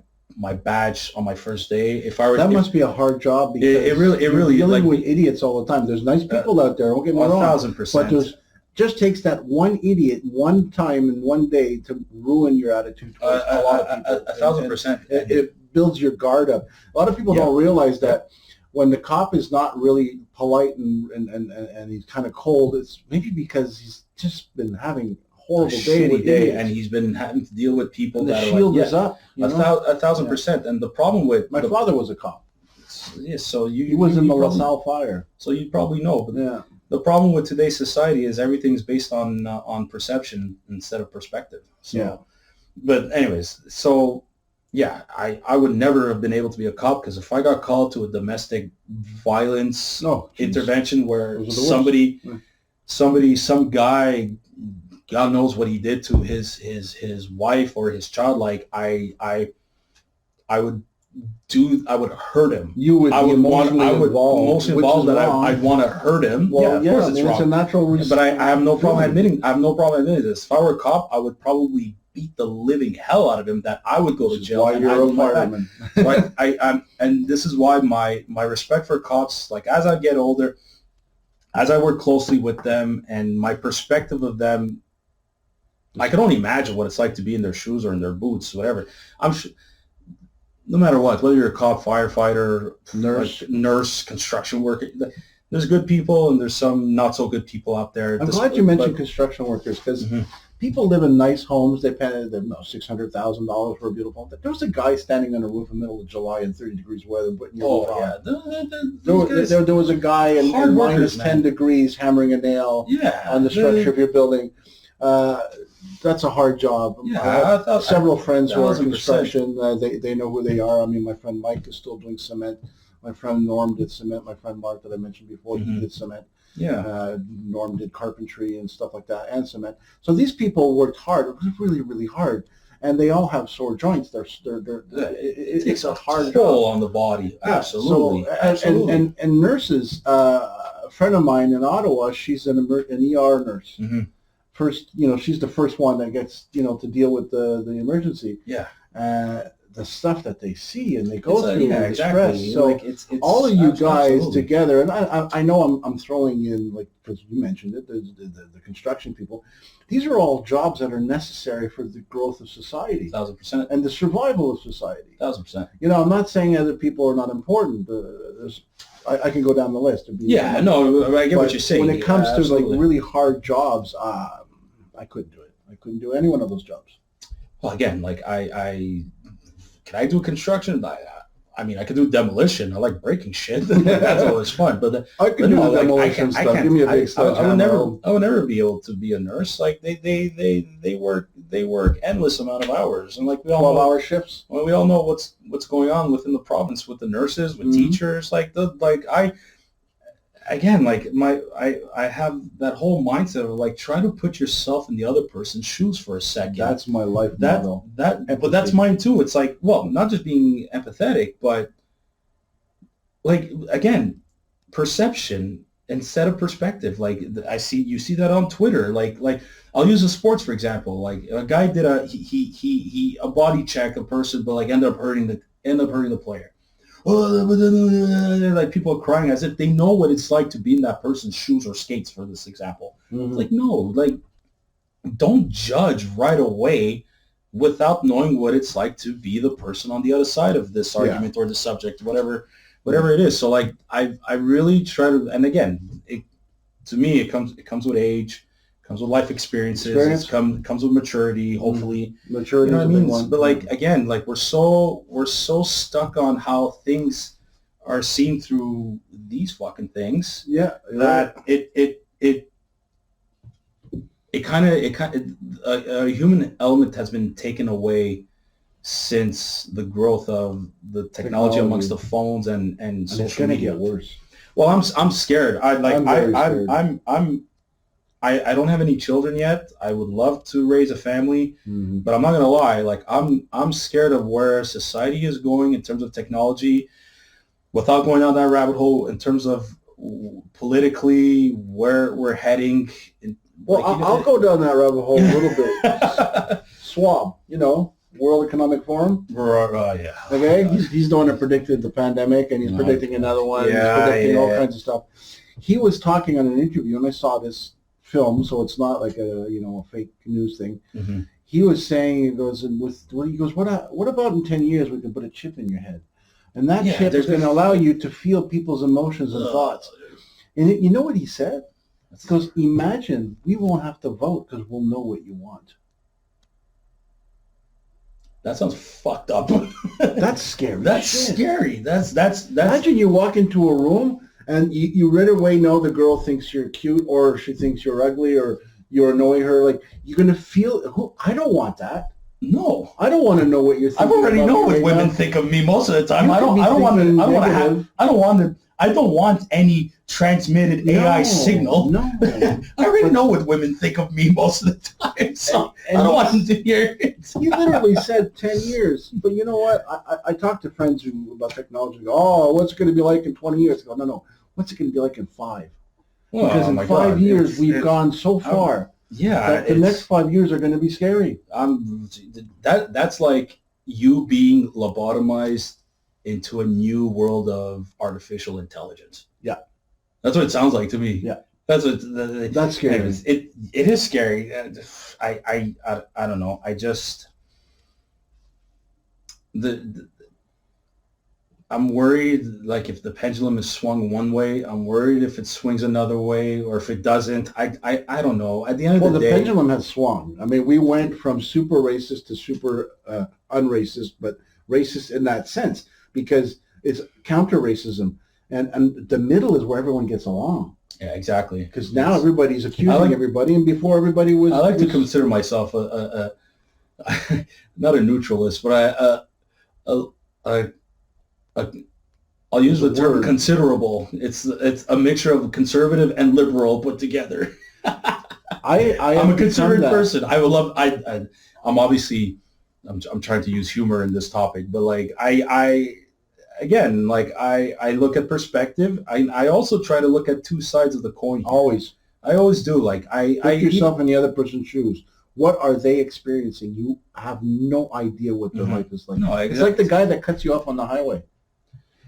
badge on my first day if I were. That must be a hard job, because it really you're dealing like with idiots all the time. There's nice people out there. Don't get me wrong. 1,000%. But there's just takes that one idiot one time in one day to ruin your attitude towards a lot of people. 1,000%. It builds your guard up. A lot of people don't realize that when the cop is not really polite and he's kind of cold, it's maybe because he's just been having a horrible day, and he's been having to deal with people and that the shield is up. 1,000%. And the problem with my father was a cop. Yes, so he was in the LaSalle fire. So you probably know. But the problem with today's society is everything's based on perception instead of perspective. So, but anyways, so. Yeah, I would never have been able to be a cop, because if I got called to a domestic violence intervention where some guy, God knows what he did to his wife or his child, like I would hurt him. You would be emotionally involved, that I'd want to hurt him. Well, of course it's wrong. It's a natural response. But I have no problem admitting this. If I were a cop, I would probably beat the living hell out of him, that I would go to jail. Why you're a fireman. So and this is why my respect for cops, like as I get older, as I work closely with them, and my perspective of them, I can only imagine what it's like to be in their shoes or in their boots, whatever. I'm sure, no matter what, whether you're a cop, firefighter, nurse, construction worker, there's good people and there's some not so good people out there. I'm glad you mentioned construction workers, because people live in nice homes. They pay $600,000 for a beautiful home. There was a guy standing on a roof in the middle of July in 30 degrees weather putting your roof on. There was a guy in minus 10 degrees hammering a nail on the structure of your building. That's a hard job. Yeah, I have several friends who are in construction. They know who they are. I mean, my friend Mike is still doing cement. My friend Norm did cement. My friend Mark that I mentioned before, he did cement. Yeah. Norm did carpentry and stuff like that, and cement. So these people worked hard. It was really, really hard. And they all have sore joints. It's a hard toll on the body. Absolutely. So, absolutely. And nurses, a friend of mine in Ottawa, she's an ER nurse. First, she's the first one that gets, to deal with the emergency. Yeah. The stuff that they see and they go through and the exactly. stress. So like it's all of you guys together, and I know I'm throwing in, like, because you mentioned it, the construction people. These are all jobs that are necessary for the growth of society. 1,000%. And the survival of society. 1,000%. I'm not saying other people are not important. I can go down the list. I get what you're saying. When it comes to like really hard jobs, I couldn't do it. I couldn't do any one of those jobs. Well, again, like can I do construction? I mean, I could do demolition. I like breaking shit. That's always fun. But I can do the demolition stuff. Give me a big sledgehammer. I would never be able to be a nurse. Like they work endless amount of hours, and like we all 12-hour shifts. Well, we all know what's going on within the province with the nurses, with teachers. I have that whole mindset of like try to put yourself in the other person's shoes for a second. That's my life model. But that's mine too. It's like, well, not just being empathetic, but like again, perception instead of perspective. Like you see that on Twitter. Like I'll use the sports for example. Like a guy did a body check a person, but like ended up hurting the player. Like people are crying as if they know what it's like to be in that person's shoes or skates, for this example. Mm-hmm. Like, no, like don't judge right away without knowing what it's like to be the person on the other side of this argument or the subject, whatever it is. So like I really try to, and again, to me it comes with age. Comes with life experiences. Comes with maturity. Hopefully, maturity. You know what I mean? But like again, like we're so stuck on how things are seen through these fucking things. Yeah. That a human element has been taken away since the growth of the technology amongst the phones and social it's gonna media. get worse. Well, I'm scared. I'm scared. I don't have any children yet. I would love to raise a family, but I'm not gonna lie. Like I'm scared of where society is going in terms of technology, without going down that rabbit hole. In terms of politically, where we're heading. Well, I'll go down that rabbit hole a little bit. Schwab, World Economic Forum. Yeah. Okay, he's the one that predicted the pandemic, and he's predicting another one. Yeah, he's predicting all kinds of stuff. He was talking on an interview, and I saw this film, so it's not like a fake news thing. Mm-hmm. He was saying, he goes, what about in 10 years we can put a chip in your head, and that chip is going to allow you to feel people's emotions and thoughts. And you know what he said? He goes, imagine we won't have to vote because we'll know what you want. That sounds fucked up. That's scary. That's scary. That's. Imagine you walk into a room and you right away know the girl thinks you're cute or she thinks you're ugly or you're annoying her. Like you're gonna feel. I don't want that. No, I don't want to know what you're thinking. I already know what women think of me most of the time. I don't want any transmitted AI signal. No, I already know what women think of me most of the time. So I don't want them to hear it. He literally said 10 years. But you know what? I talk to friends about technology. Oh, what's it going to be like in 20 years? I go, no. What's it going to be like in 5? Because in 5 years, we've gone so far. That the next 5 years are going to be scary. That's like you being lobotomized into a new world of artificial intelligence. Yeah. That's what it sounds like to me. Yeah. That's scary. Anyways, it is scary. I don't know. I just I'm worried, like if the pendulum is swung one way, I'm worried if it swings another way, or if it doesn't. I don't know. At the end of the day, the pendulum has swung. I mean, we went from super racist to super unracist, but racist in that sense because it's counter racism, and the middle is where everyone gets along. Yeah, exactly. Because now everybody's accusing everybody, and before everybody was. I like to consider myself a not a neutralist, but I'll use the term considerable. It's a mixture of conservative and liberal put together. I'm a conservative person. I would love. I'm obviously. I'm trying to use humor in this topic, but like I look at perspective. I also try to look at two sides of the coin. Always. I always do. Like put yourself in the other person's shoes. What are they experiencing? You have no idea what their life is like. No, exactly. It's like the guy that cuts you off on the highway.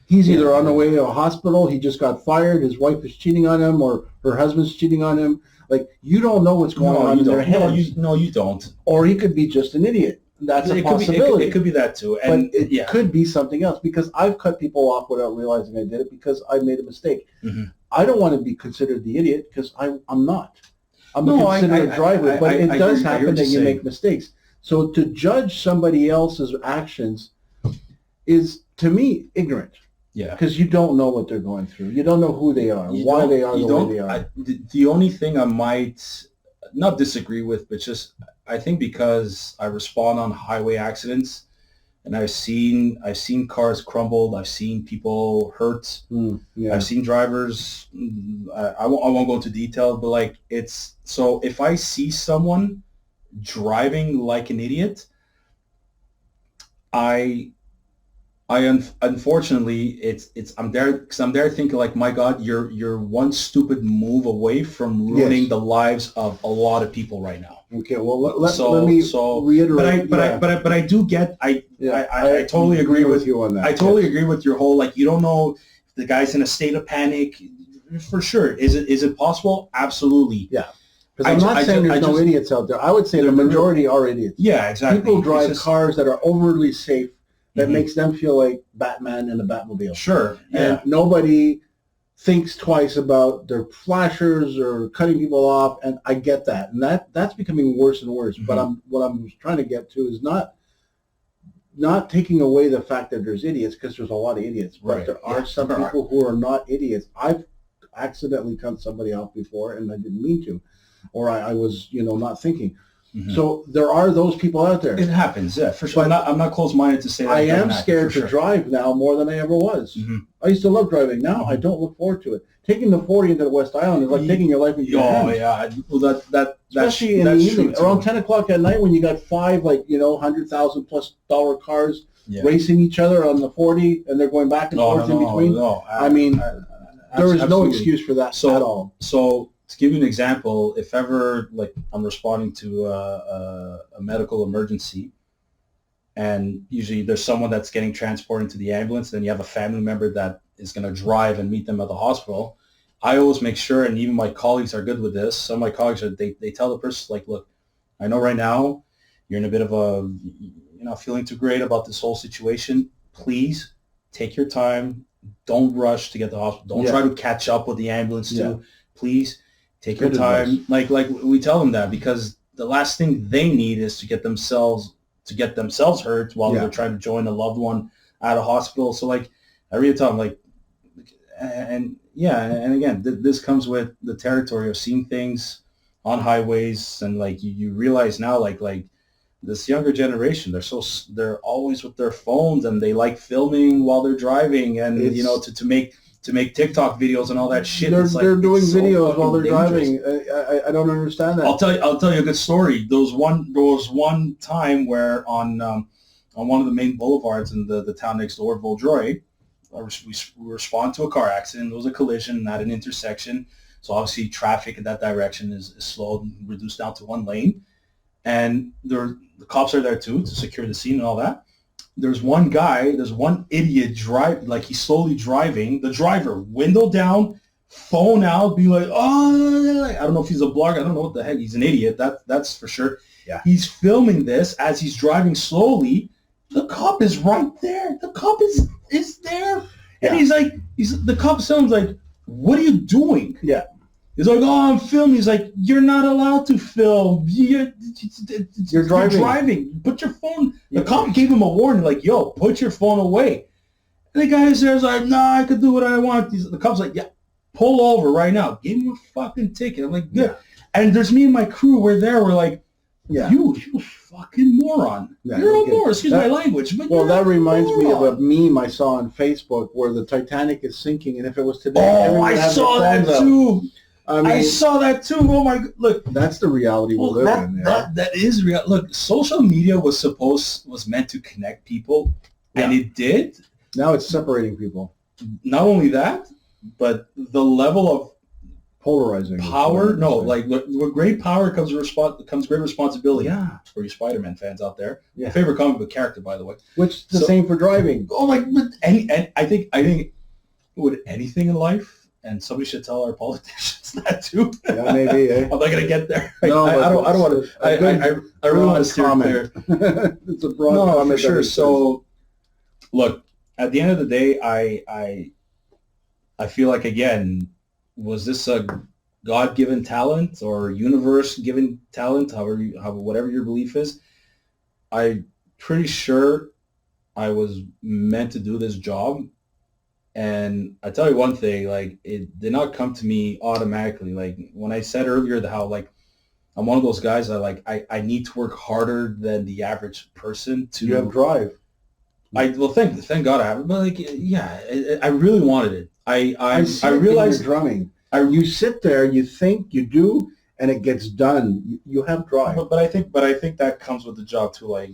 He's either on the way to a hospital, he just got fired, his wife is cheating on him, or her husband's cheating on him. Like, you don't know what's going on in their heads. No, you don't. Or he could be just an idiot. That's a possibility. It could be that too. And but it could be something else, because I've cut people off without realizing I did it because I made a mistake. Mm-hmm. I don't want to be considered the idiot because I'm not. I'm a considerate driver, but it does happen that you make mistakes. So to judge somebody else's actions, is, to me, ignorant. Yeah. Because you don't know what they're going through. You don't know who they are, why they are the way they are. The only thing I might not disagree with, but just I think because I respond on highway accidents, and I've seen cars crumbled. I've seen people hurt. Yeah. I've seen drivers. I won't go into detail, but like it's so if I see someone driving like an idiot, unfortunately I'm there because I'm there thinking like, my God, you're one stupid move away from ruining the lives of a lot of people right now. Okay, well let me reiterate. But I do get I totally agree with you on that. I totally agree with your whole, like, you don't know if the guy's in a state of panic. For sure, is it possible? Absolutely. Yeah. Because I'm not saying there's no idiots out there. I would say the majority are idiots. Yeah, exactly. People drive cars that are overly safe. That makes them feel like Batman in a Batmobile. Sure. Yeah. And nobody thinks twice about their flashers or cutting people off, and I get that. And that's becoming worse and worse. But what I'm trying to get to is not taking away the fact that there's idiots, because there's a lot of idiots. But there are some people who are not idiots. I've accidentally cut somebody off before, and I didn't mean to. Or I was, not thinking. So there are those people out there. It happens, yeah, for sure. I'm not close-minded to say that. I am scared to drive now more than I ever was. I used to love driving. Now I don't look forward to it. Taking the 40 into the West Island is like taking your life into your hands. Oh yeah, well especially in the evening, around 10 o'clock at night when you got five $100,000+ cars racing each other on the 40, and they're going back and forth in between. There is no excuse for that at all. So, to give you an example, if ever I'm responding to a medical emergency, and usually there's someone that's getting transported into the ambulance, then you have a family member that is going to drive and meet them at the hospital, I always make sure, and even my colleagues are good with this, some of my colleagues, they tell the person, like, look, I know right now you're in a bit of you're not feeling too great about this whole situation. Please take your time. Don't rush to get to the hospital. Don't try to catch up with the ambulance too. Please. Take your time, like we tell them that, because the last thing they need is to get themselves hurt while they're trying to join a loved one at a hospital. So I really tell them, and again, this comes with the territory of seeing things on highways, and you realize now, like this younger generation, they're always with their phones, and they like filming while they're driving, and to make TikTok videos and all that shit. They're doing videos while they're driving. I don't understand that. I'll tell you a good story. There was one time where on one of the main boulevards in the town next door, Vaudreuil, we respond to a car accident. There was a collision at an intersection. So obviously traffic in that direction is slowed and reduced down to one lane. And the cops are there too to secure the scene and all that. There's one idiot he's slowly driving. The driver, window down, phone out, be like, oh, I don't know if he's a blogger. I don't know what the heck. He's an idiot. That's for sure. Yeah. He's filming this as he's driving slowly. The cop is right there. The cop is there. And the cop's telling him, like, what are you doing? Yeah. He's like, oh, I'm filming. He's like, you're not allowed to film. You're driving. Put your phone. The cop gave him a warning, like, yo, put your phone away. And the guy says, like, nah, I can do what I want. The cop's like, yeah, pull over right now. Give him a fucking ticket. I'm like, good. Yeah. And there's me and my crew. We're like, you fucking moron. Yeah, you're a moron. Excuse my language. But that reminds me of a meme I saw on Facebook where the Titanic is sinking, and if it was today, I saw that too. I saw that too. Oh my! Look, that's the reality we live in. That is real. Look, social media was meant to connect people, and it did. Now it's separating people. Not only that, but the level of polarizing power. No, with great power comes great responsibility. Yeah, for you Spider-Man fans out there. Yeah, my favorite comic book character, by the way. Which the same for driving. Oh, and I think with anything in life. And somebody should tell our politicians that too. Yeah, maybe. I'm not gonna get there. No, I don't want to. I really want to steer clear. It's a broad comment. For sure. So, look, at the end of the day, I feel like, again, was this a God-given talent or universe-given talent? Whatever your belief is, I'm pretty sure I was meant to do this job. And I tell you one thing, like it did not come to me automatically. Like when I said earlier that how like I'm one of those guys that like I need to work harder than the average person to. You have drive. Thank God I have it. But like yeah, I really wanted it. I realized drumming. You sit there, you think, you do, and it gets done. You have drive. But I think that comes with the job too. Like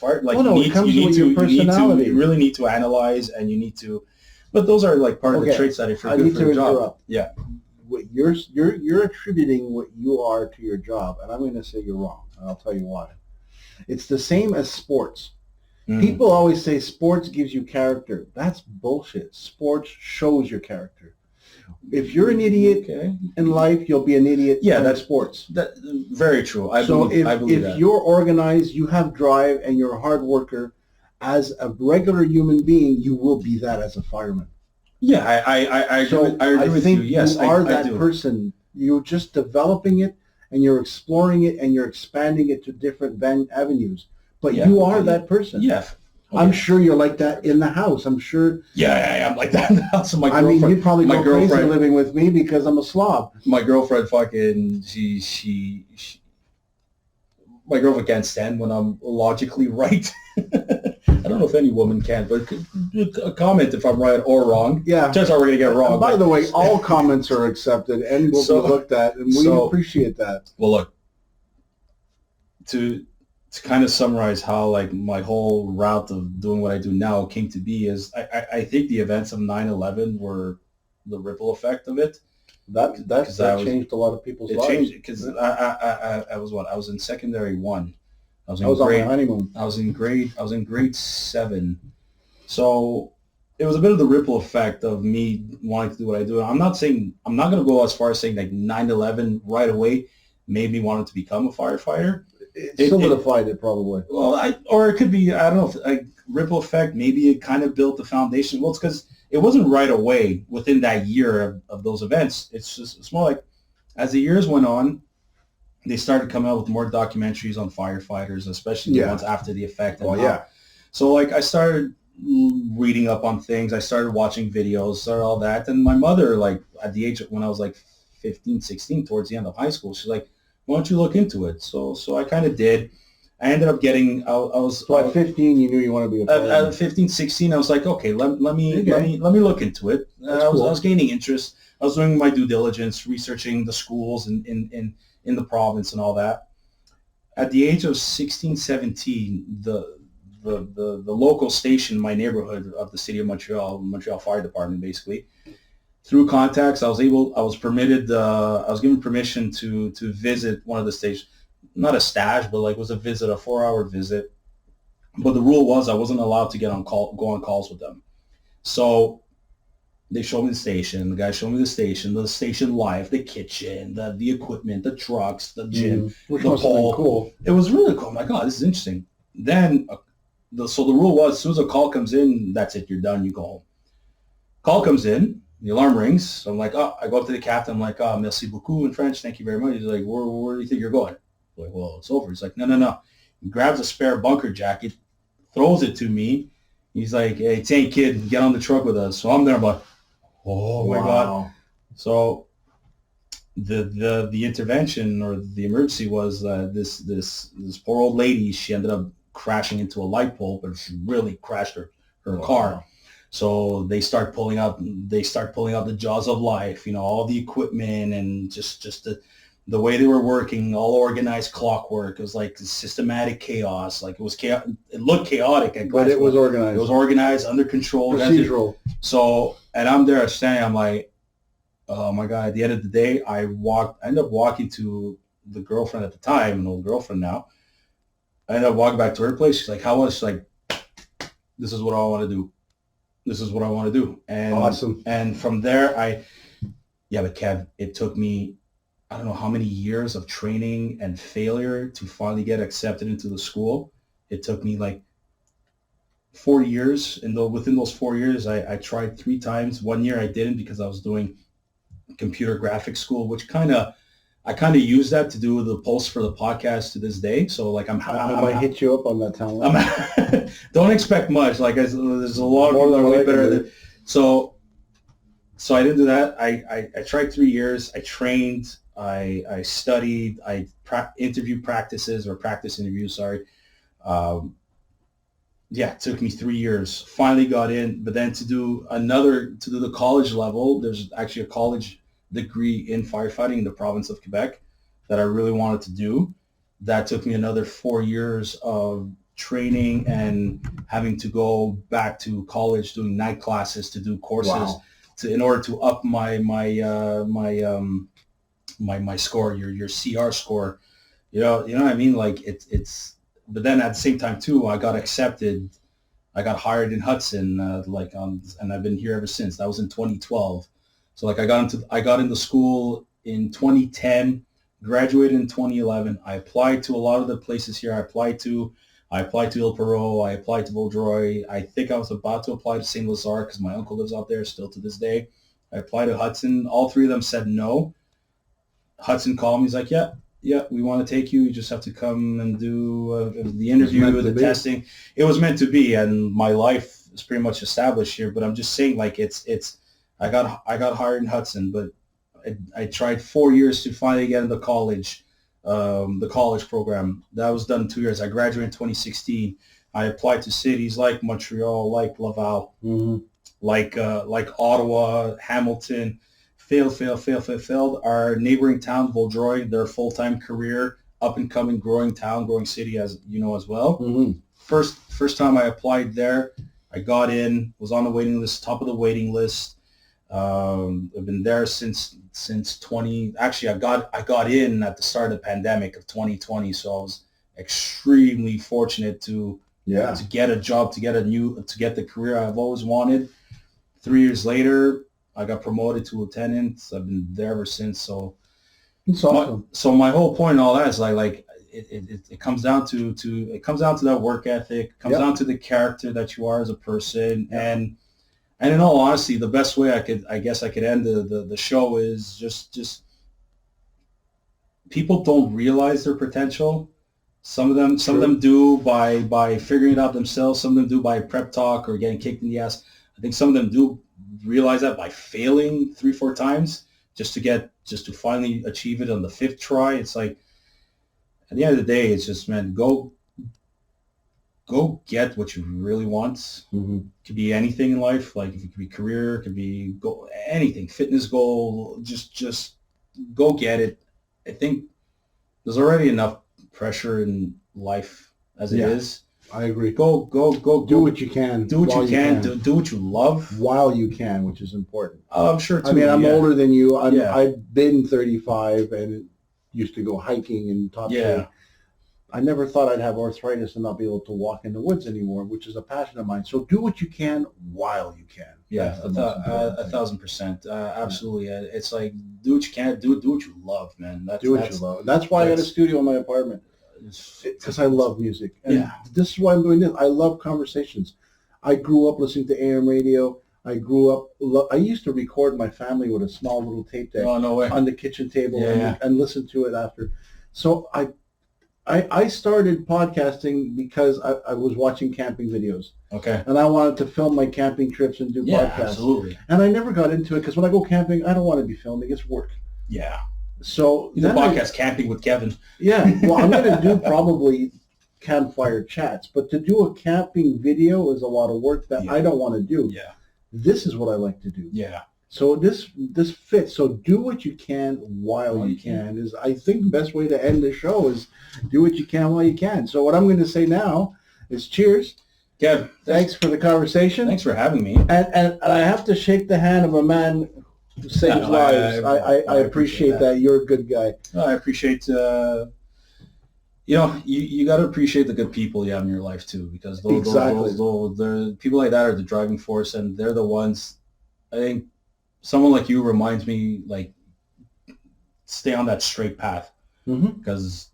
it comes with your personality. You really need to analyze, and you need to. But those are like part of the traits that I feel good for the job. Yeah. What you're attributing what you are to your job, and I'm going to say you're wrong, and I'll tell you why. It's the same as sports. People always say sports gives you character. That's bullshit. Sports shows your character. If you're an idiot in life, you'll be an idiot in sports. That very true. I believe if that. You're organized, you have drive, and you're a hard worker, as a regular human being, you will be that as a fireman. Yeah, I agree with you. Yes, you are that person. You're just developing it, and you're exploring it, and you're expanding it to different avenues. But you are that person. Yeah. Okay. I'm sure you're like that in the house. I'm sure. Yeah, I'm like that in the house. My girlfriend, you probably go crazy living with me because I'm a slob. My girlfriend fucking, my girlfriend can't stand when I'm logically right. I don't know if any woman can, but comment if I'm right or wrong. Yeah. Chances are we're going to get it wrong. And by the way, all comments are accepted and will be looked at, and we appreciate that. Well, look, to kind of summarize how like my whole route of doing what I do now came to be is I think the events of 9/11 were the ripple effect of it. That changed a lot of people's lives. It changed because I was in secondary 1. I was on my honeymoon. I was in grade 7. So it was a bit of the ripple effect of me wanting to do what I do. I'm not going to go as far as saying like 9/11 right away made me want to become a firefighter. It solidified it probably. Well, or it could be, I don't know, a ripple effect. Maybe it kind of built the foundation. Well, it's because it wasn't right away within that year of those events. It's more like as the years went on, they started coming out with more documentaries on firefighters, especially the ones after the effect. So like I started reading up on things. I started watching videos or all that. And my mother, like at the age of when I was like 15, 16, towards the end of high school, she's like, why don't you look into it? So I kind of did. I ended up getting, So at 15, you knew you wanted to be a fireman? At 15, 16, I was like, okay, let me look into it. I was gaining interest. I was doing my due diligence, researching the schools in the province and all that. At the age of 16, 17, the local station in my neighborhood of the city of Montreal Fire Department, basically, through contacts, I was given permission to visit one of the stations, not a stage, but like was a 4-hour visit. But the rule was I wasn't allowed to go on calls with them. So they showed me the station. The guy showed me the station life, the kitchen, the equipment, the trucks, the gym, which the must have been pole. Cool. It was really cool. Oh my God, this is interesting. Then, so the rule was as soon as a call comes in, that's it. You're done. You go home. Call comes in. The alarm rings. So I'm like, I go up to the captain. I'm like, merci beaucoup in French. Thank you very much. He's like, where do you think you're going? I'm like, well, it's over. He's like, no. He grabs a spare bunker jacket, throws it to me. He's like, hey, Tank kid, get on the truck with us. So I'm there. I'm like, oh my God. So the intervention or the emergency was this poor old lady. She ended up crashing into a light pole, but she really crashed her car. So they start pulling out the jaws of life, all the equipment and just the way they were working, all organized clockwork. It was like systematic chaos. Like it was chaos. It looked chaotic, but it was organized. It was organized, under control, procedural. So, and I'm there standing. I'm like, oh my God. At the end of the day, I ended up walking to the girlfriend at the time, an old girlfriend now. I ended up walking back to her place. She's like, how was? She's like, this is what I want to do. This is what I want to do. And awesome. And from there, but Kev, it took me, I don't know how many years of training and failure to finally get accepted into the school. It took me like 4 years. And within those 4 years, I tried 3 times. 1 year I didn't because I was doing computer graphics school, which kind of I kind of use that to do the posts for the podcast to this day. So like I might hit you up on that talent. Don't expect much. Like there's a lot of people that are way better than. So I didn't do that. I tried 3 years. I trained. I studied. I interview practices or practice interviews. Sorry. Yeah, it took me 3 years. Finally got in, but then to do the college level, there's actually a college degree in firefighting in the province of Quebec that I really wanted to do. That took me another 4 years of training and having to go back to college, doing night classes to do courses in order to up my score, your CR score. You know what I mean? Like it's. But then at the same time too, I got accepted. I got hired in Hudson, and I've been here ever since. That was in 2012. So like I got into school in 2010, graduated in 2011. I applied to a lot of the places here. I applied to Il Perot. I applied to Vaudreuil. I think I was about to apply to St. Lazare because my uncle lives out there still to this day. I applied to Hudson. All three of them said no. Hudson called me. He's like, yeah, we want to take you. You just have to come and do the interview, the testing. It was meant to be, and my life is pretty much established here. But I'm just saying, like, it's. I got hired in Hudson, but I tried 4 years to finally get into college, the college program. That was done in 2 years. I graduated in 2016. I applied to cities like Montreal, like Laval, like Ottawa, Hamilton. Failed. Our neighboring town, Vaudreuil, their full-time career, up-and-coming, growing town, growing city, as you know as well. Mm-hmm. First time I applied there, I got in, was on the waiting list, top of the waiting list. I've been there since 20. Actually, I got in at the start of the pandemic of 2020, so I was extremely fortunate to get a job, to get the career I've always wanted. 3 years later, I got promoted to lieutenant. I've been there ever since. So it's awesome. So my whole point in all that is like it comes down to that work ethic. It comes down to the character that you are as a person. And in all honesty, the best way I could end the show is just people don't realize their potential. Some of them do by figuring it out themselves. Some of them do by prep talk or getting kicked in the ass. I think some of them do realize that by failing 3-4 times just to finally achieve it on the 5th try. It's like at the end of the day, it's just, man, go get what you really want. Mm-hmm. It could be anything in life. Like it could be career, it could be anything, fitness goal. Just go get it. I think there's already enough pressure in life as it is. I agree. Go. Do what you can. Do what you can. Do what you love while you can, which is important. I'm sure too. I mean, I'm older than you. I've been 35 and used to go hiking and top tree. I never thought I'd have arthritis and not be able to walk in the woods anymore, which is a passion of mine. So do what you can while you can. Yeah, 1,000%. Absolutely. It's like do what you can. Do what you love, man. Do what you love. That's why I got a studio in my apartment. Because I love music. And this is why I'm doing this. I love conversations. I grew up listening to AM radio. I used to record my family with a small little tape deck on the kitchen table and listen to it after. So I started podcasting because I was watching camping videos. Okay. And I wanted to film my camping trips and do podcasts. Absolutely. And I never got into it because when I go camping, I don't want to be filming. It's work. Yeah. So the podcast Camping with Kevin. Yeah, well, I'm going to do probably campfire chats, but to do a camping video is a lot of work that I don't want to do. Yeah, this is what I like to do. Yeah. So this fits. So do what you can while you can is, I think, the best way to end the show is do what you can while you can. So what I'm going to say now is cheers. Kev, thanks for the conversation. Thanks for having me. And I have to shake the hand of a man who saves lives. I appreciate that. You're a good guy. I appreciate, you got to appreciate the good people you have in your life too, because those people like that are the driving force, and they're the ones. I think someone like you reminds me, like, stay on that straight path, because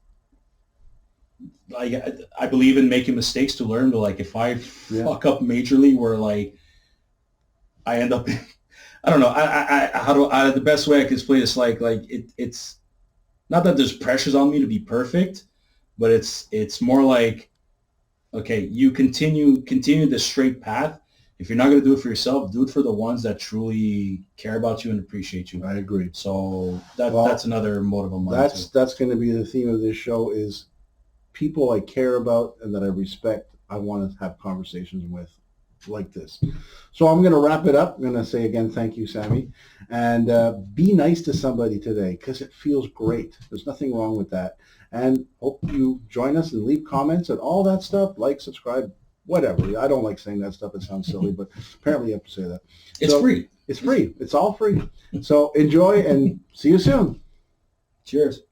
I believe in making mistakes to learn. But like, if I fuck up majorly, where like I end up, I don't know. The best way I can explain it's like it's not that there's pressures on me to be perfect, but it's more like, okay, you continue the straight path. If you're not going to do it for yourself, do it for the ones that truly care about you and appreciate you. I agree. So that's another motive of mine. That's going to be the theme of this show is people I care about and that I respect. I want to have conversations with like this. So I'm going to wrap it up. I'm going to say again, thank you, Sammy. And be nice to somebody today because it feels great. There's nothing wrong with that. And hope you join us and leave comments and all that stuff. Like, subscribe, whatever. I don't like saying that stuff. It sounds silly, but apparently you have to say that. It's free. It's free. It's all free. So enjoy and see you soon. Cheers.